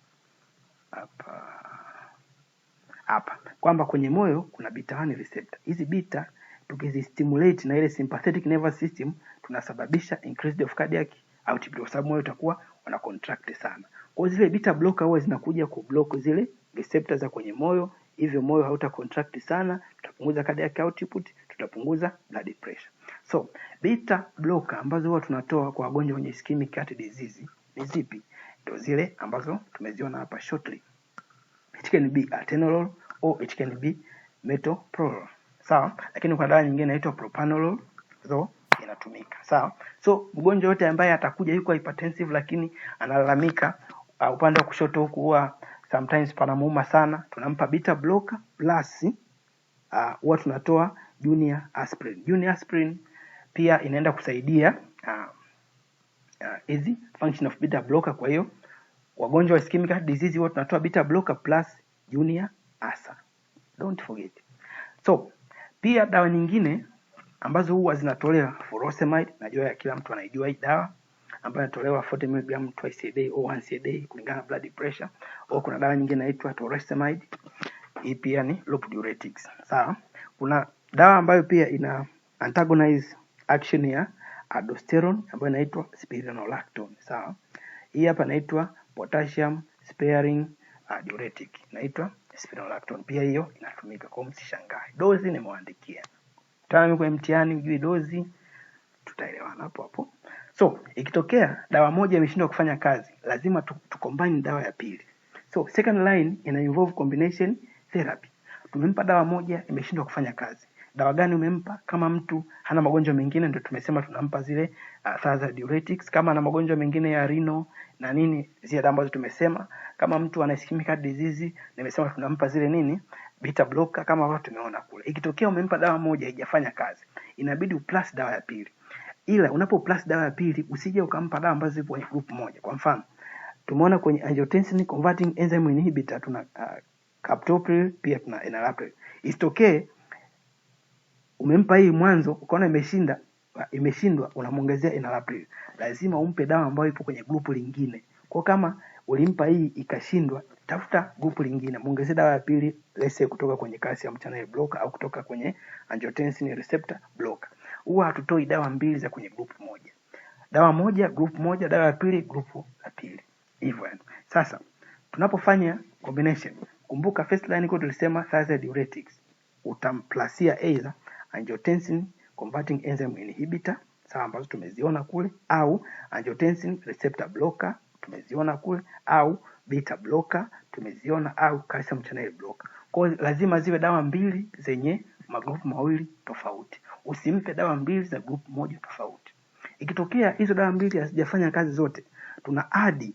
Hapa kwamba kwenye moyo kuna beta 1 receptor. Hizi beta tukizistimulate na ile sympathetic nervous system, tunasababisha increase of cardiac output, kwa sababu moyo utakuwa una contract sana. Kwa zile beta blocker huwa zinakuja kublock zile receptors za kwenye moyo, hivyo moyo hauta contract sana, tutapunguza cardiac output, tutapunguza blood pressure. So beta blocker ambazo huwa tunatoa kwa wagonjwa wenye ischemic heart disease ni zipi? Ndio zile ambazo tumeziona hapa shortly. It can be atenolol or it can be metoprolol, sawa. Lakini kwa dawa nyingine inaitwa propanolol zo inatumika, sawa. So mgonjwa yote ambaye atakuja yuko hypertensive lakini analalamika upande wa kushoto huku huwa sometimes panamuuma sana, tunampa beta blocker plus huwa tunatoa junior aspirin. Junior aspirin pia inaenda kusaidia hizi function of beta blocker. Kwa hiyo wagonjwa wa ischemic heart disease huwa tunatoa beta blocker plus junior asa. Don't forget. So pia dawa nyingine ambazo huwa zinatolewa furosemide, najua ya kila mtu anaijua hii dawa, ambayo inatolewa 40 mg twice a day or once a day kulingana na blood pressure. Au kuna dawa nyingine inaitwa torsemide, hii pia ni loop diuretics, sawa. Kuna dawa ambayo pia ina antagonize action ya aldosterone ambayo inaitwa spironolactone, sawa. Hii hapa inaitwa potassium sparing diuretic, inaitwa spironolactone. Pia hiyo inatumika, kwa msishangae. Dozi nimewaandikia. Tutaona kwa mtihani ujue dozi, tutaelewana hapo hapo. So ikitokea dawa moja imeshindwa kufanya kazi, lazima tucombine dawa ya pili. So second line ina involve combination therapy. Tumempa dawa moja imeshindwa kufanya kazi. Dawa gani umempa? Kama mtu hana magonjwa mengine ndio tumesema tunampa zile thiazide diuretics. Kama ana magonjwa mengine ya renal na nini, zile dawa ambazo tumesema. Kama mtu ana ischemic heart disease, nimesema tunampa zile nini, beta blocker kama watu tumeona kule. Ikitokea umempa dawa moja haijafanya kazi, inabidi uplus dawa ya pili. Ila unapo plus dawa ya pili usije ukampa dawa ambazo zipo kwenye group moja. Kwa mfano tumeona kwenye angiotensin converting enzyme inhibitor tuna captopril, pia tuna enalapril. Isitokee umempa hii mwanzo ukaona imeshindwa unamuongezea enalapril. Lazima umpe dawa ambayo ipo kwenye group lingine. Kwa kama ulimpa hii ikashindwa, tafuta group lingine, muongezee dawa ya pili, let's say kutoka kwenye calcium channel blocker au kutoka kwenye angiotensin receptor blocker. Huwa hatutoi dawa mbili za kwenye group moja. Dawa moja group moja, dawa ya pili group la pili. Hivyo yani. Sasa tunapofanya combination, kumbuka first line kwa tulisema thiazide diuretics. Utamplasia either angiotensin converting enzyme inhibitor, sawa, ambazo tumeziona kule, au angiotensin receptor blocker tumeziona kule, au beta blocker tumeziona, au calcium channel blocker. Kwa lazima ziwe dawa mbili zenye magrupu mawili tofauti. Usimpe dawa mbili za group moja tofauti. Ikitokea hizo dawa mbili hazijafanya kazi zote, tuna add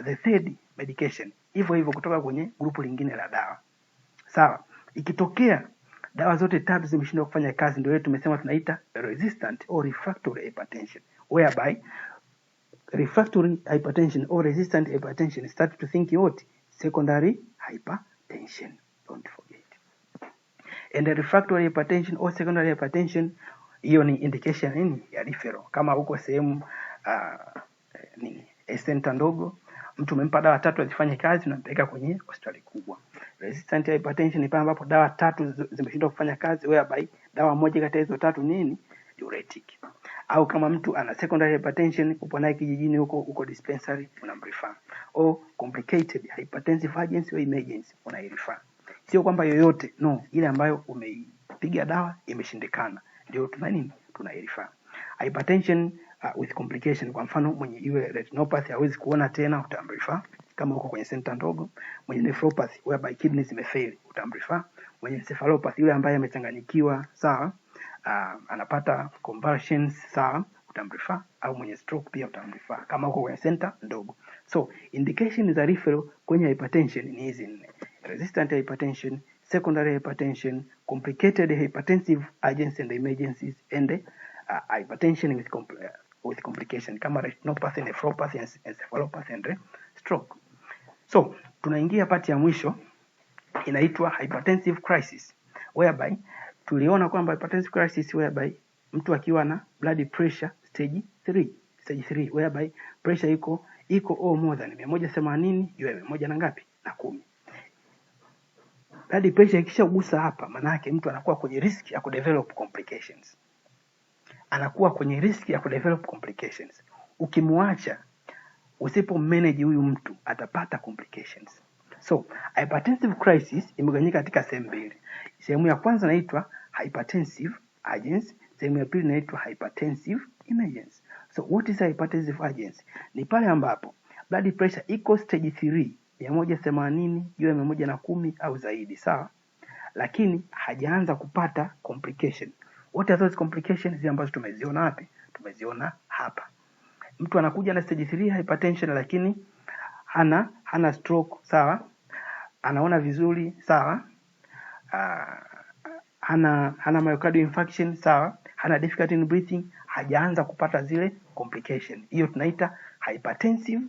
the third medication hivyo hivyo kutoka kwenye grupu lingine la dawa, sawa. Ikitokea dawa zote tatu zimeshindwa kufanya kazi, ndio tumesema tunaita resistant or refractory hypertension, whereby refractory hypertension or resistant hypertension start to think what? Secondary hypertension. Don't forget. And the refractory hypertension or secondary hypertension hiyo ni indication nini ya referral. Kama uko sehemu center ndogo, mtu umempa dawa 3 azifanye kazi, unampeleka kwenye hospitali kubwa. Resistant hypertension ni pale ambapo dawa 3 zimeshindwa kufanya kazi, whereby dawa moja kati ya hizo 3 nini diuretic. Au kama mtu ana secondary hypertension, upo naye kijijini huko dispensary, unamrefer. Au complicated hypertensive urgency or emergency, unairefer. Sio kwamba yoyote, no, ile ambayo umeipiga dawa imeshindikana ndio tunairefer. Hypertension with complication, kwa mfano mwenye iwe retinopathy hawezi kuona tena, utamrefer. Kama uko kwenye center ndogo, mwenye nephropathy whereby kidneys zimefail, utamrefer. Mwenye encephalopathy yule ambaye amechanganyikiwa, sawa, anapata convulsions, sawa, utamrefer. Au mwenye stroke pia utamrefer kama uko kwenye center ndogo. So indication za referral kwenye hypertension ni hizi 4: resistant hypertension, secondary hypertension, complicated hypertensive urgency and emergencies, and hypertension with complication kama retinopathy, nephropathy, encephalopathy and stroke. So tunaingia pati ya mwisho, inaitwa hypertensive crisis, whereby tuliona kwamba hypertensive crisis whereby mtu akiwa na blood pressure stage 3, whereby pressure iko more than 180 juu ya 100 na ngapi na 10. Blood pressure ikishagusa hapa, maana yake mtu anakuwa kwenye risk ya kudevelop complications. Ukimwacha, usipo manage huyu mtu, atapata complications. So hypertensive crisis imegawanyika katika sehemu mbili. Sehemu ya kwanza inaitwa hypertensive urgency, sehemu ya pili inaitwa hypertensive emergency. So what is hypertensive urgency? Ni pale ambapo blood pressure iko stage 3, 180 juu ya 110 au zaidi, sawa, lakini hajaanza kupata complication. What are those complications? Zile ambazo tumeziona wapi? Tumeziona hapa. Mtu anakuja na stage 3 hypertension lakini hana stroke, sawa, anaona vizuri, sawa, hana myocardial infarction, sawa, hana difficulty in breathing, hajaanza kupata zile complication. Hiyo tunaita hypertensive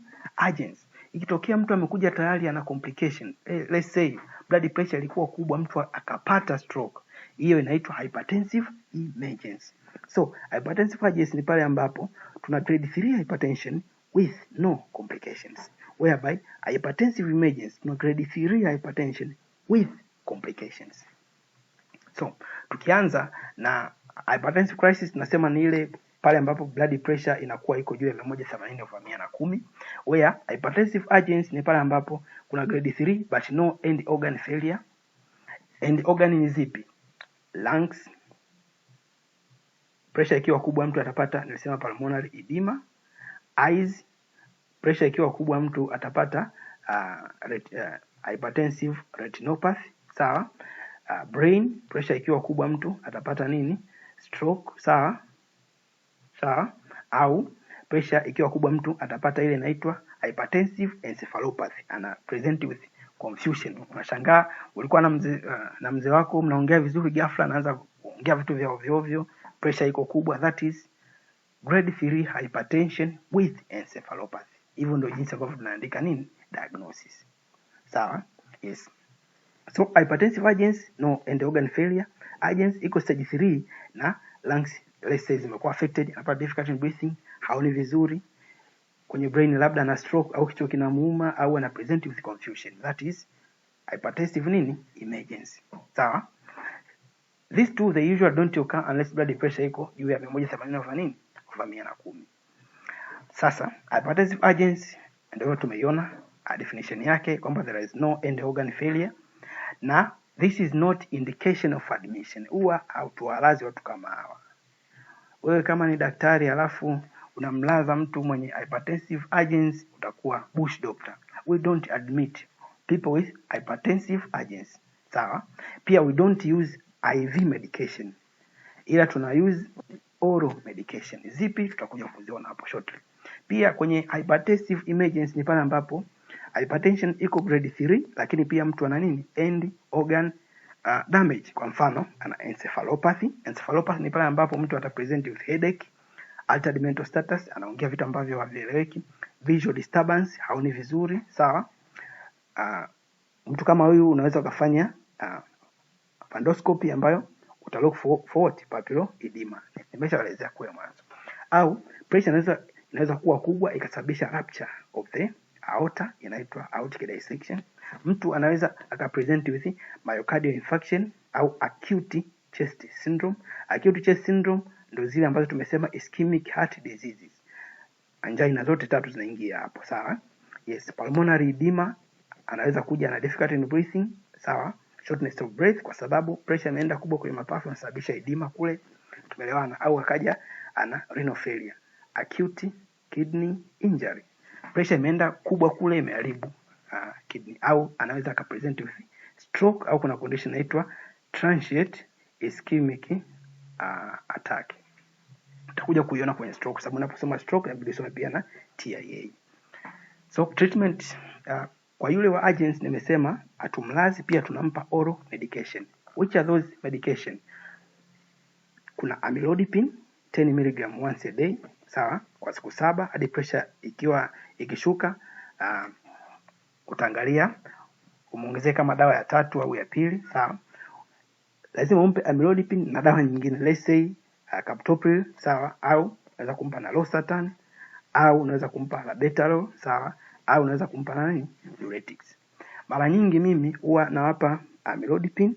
urgency. Ikitokea mtu amekuja tayari ana complication, let's say blood pressure ilikuwa kubwa, mtu akapata stroke, hiyo inaitwa hypertensive emergency. So hypertensive urgency ni pale ambapo tuna grade 3 hypertension with no complications, whereby hypertensive emergency tuna grade 3 hypertension with complications. So tukianza na hypertensive crisis, tunasema ni ile pale ambapo blood pressure inakuwa iko juu ya 180/110, where hypertensive urgency ni pale ambapo kuna grade 3 but no end organ failure. End organ ni zipi? Lungs. Pressure ikiwa kubwa mtu atapata, nilisema, pulmonary edema. Eyes, pressure ikiwa kubwa mtu atapata hypertensive retinopathy, sawa. Brain, pressure ikiwa kubwa mtu atapata nini? Stroke, sawa. Au pressure ikiwa kubwa mtu atapata ile inaitwa hypertensive encephalopathy, ana present with confusion. Unashangaa ulikuwa na mzee wako mnaongea vizuri, ghafla anaanza kuongea vitu vya ovyo, pressure iko kubwa. That is grade 3 hypertension with encephalopathy. Hivyo ndio jinsi ambavyo tunaandika nini diagnosis, sawa. Yes. So hypertensive urgency, no end organ failure. Urgency iko stage 3 na lungs, let's say, zimekuwa affected, anapata difficulty in breathing, haoni vizuri. Kwenye brain labda na stroke au kichwa kinamuuma au ana present with confusion. That is hypertensive nini emergency, sawa. These two they usually don't occur unless blood pressure iko juu ya 180/110. Sasa hypertensive urgency ndio tumeiona definition yake kwamba there is no end organ failure, na this is not indication of admission. Huwa hautuwalazi watu kama hawa. Wewe kama ni daktari alafu unamlaza mtu mwenye hypertensive urgency, utakuwa bush doctor. We don't admit people with hypertensive urgency, sawa. Pia we don't use IV medication, ila tuna use oral medication. Zipi? Tutakuja kuziona hapo shortly. Pia kwenye hypertensive emergency ni pale ambapo hypertension iko grade 3 lakini pia mtu ana nini? End organ damage. Kwa mfano ana encephalopathy. Encephalopathy ni pale ambapo mtu atapresent with headache, altered mental status, anaongea vitu ambavyo havieleweki, visual disturbance, haoni vizuri, sawa. Mtu kama huyu unaweza ukafanya fundoscopy ambayo utalook for what? Papillary edema. Nimeshaelezea kwa mwanzo. Au pressure inaweza kuwa kubwa ikasababisha rupture of the aorta, inaitwa aortic dissection. Mtu anaweza akapresent with myocardial infarction au acute chest syndrome. Acute chest syndrome ndio zile ambazo tumesema ischemic heart diseases. Angina zote tatu zinaingia hapo, sawa? Yes, pulmonary edema anaweza kuja na difficulty in breathing, sawa? Shortness of breath kwa sababu pressure imeenda kubwa kwenye mapafu inasababisha edema kule, tumeelewana. Au akaja ana renal failure. Acute kidney injury, pressure imeenda kubwa kule imeharibu kidney. Au anaweza akapresent with stroke, au kuna condition inaitwa transient ischemic attack. Utakuja kuiona kwenye stroke, sababu unaposoma stroke inabidi usome pia na TIA. So treatment kwa yule wa urgent nimesema atumlazi, pia tunampa oral medication. Which are those medication? Kuna amlodipine 10 mg once a day, sawa, kwa siku 7 hadi pressure ikiwa ikishuka. Utaangalia umuongezee kama dawa ya 3 au ya pili, sawa. Lazima umpe amlodipine na dawa nyingine, let's say captopril, sawa, au unaweza kumpa na losartan, au unaweza kumpa labetalol, sawa, au unaweza kumpa nani diuretics. Mara nyingi mimi huwa nawapa amlodipine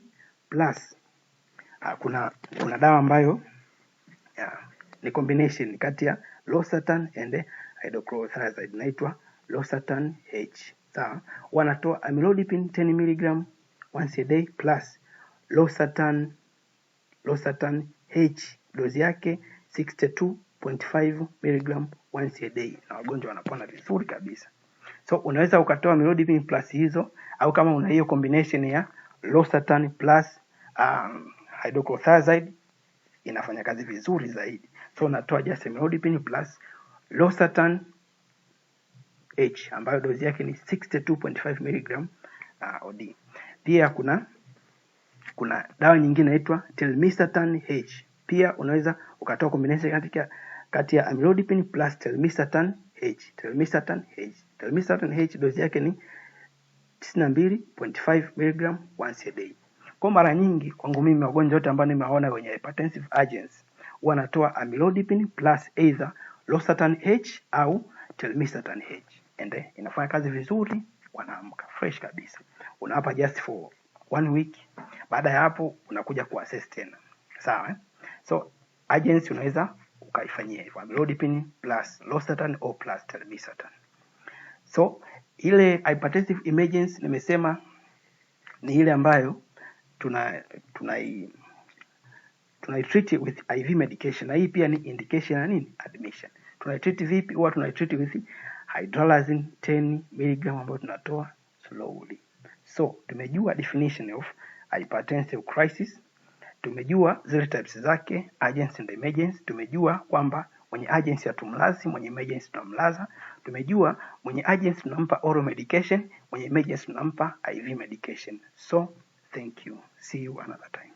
plus kuna dawa ambayo ni combination kati ya losartan and hydrochlorothiazide, inaitwa losartan H, sawa. Wanatoa amlodipine 10 mg once a day plus losartan H, dozi yake 62.5 mg once a day, na wagonjwa wanapona vizuri kabisa. So unaweza ukatoa amlodipine plus hizo, au kama una hiyo combination ya losartan plus hydrochlorothiazide inafanya kazi vizuri zaidi. So unatoa just amlodipine plus losartan H ambayo dozi yake ni 62.5 mg OD. Pia kuna dawa nyingine inaitwa telmisartan H. Pia unaweza ukatoa combination kati ya amlodipine plus telmisartan H. Telmisartan H dozi yake ni 92.5 mg once a day. Kwa mara nyingi kwangu mimi wagonjwa wote ambao nimewaona wenye hypertensive urgency wanatoa amlodipine plus either losartan H au telmisartan H, and inafanya kazi vizuri, wanaamka fresh kabisa. Unawapa just for 1 week, baada ya hapo unakuja kuassess tena, sawa. So urgency unaweza ukaifanyia hivyo, amlodipine plus losartan au plus telmisartan. So ile hypertensive emergency nimesema ni ile ambayo treat with IV medication, na hii pia ni indication na nini admission. Treat vipi? Huwa treat with hydralazine 10 mg ambayo tunatoa slowly. So tumejua definition of hypertensive crisis, tumejua zile types zake, urgency and emergency. Tumejua kwamba mwenye urgency hatumlazi, mwenye emergency tunamlaza. Tumejua mwenye urgency tunampa oral medication, mwenye emergency tunampa IV medication. So thank you, see you another time.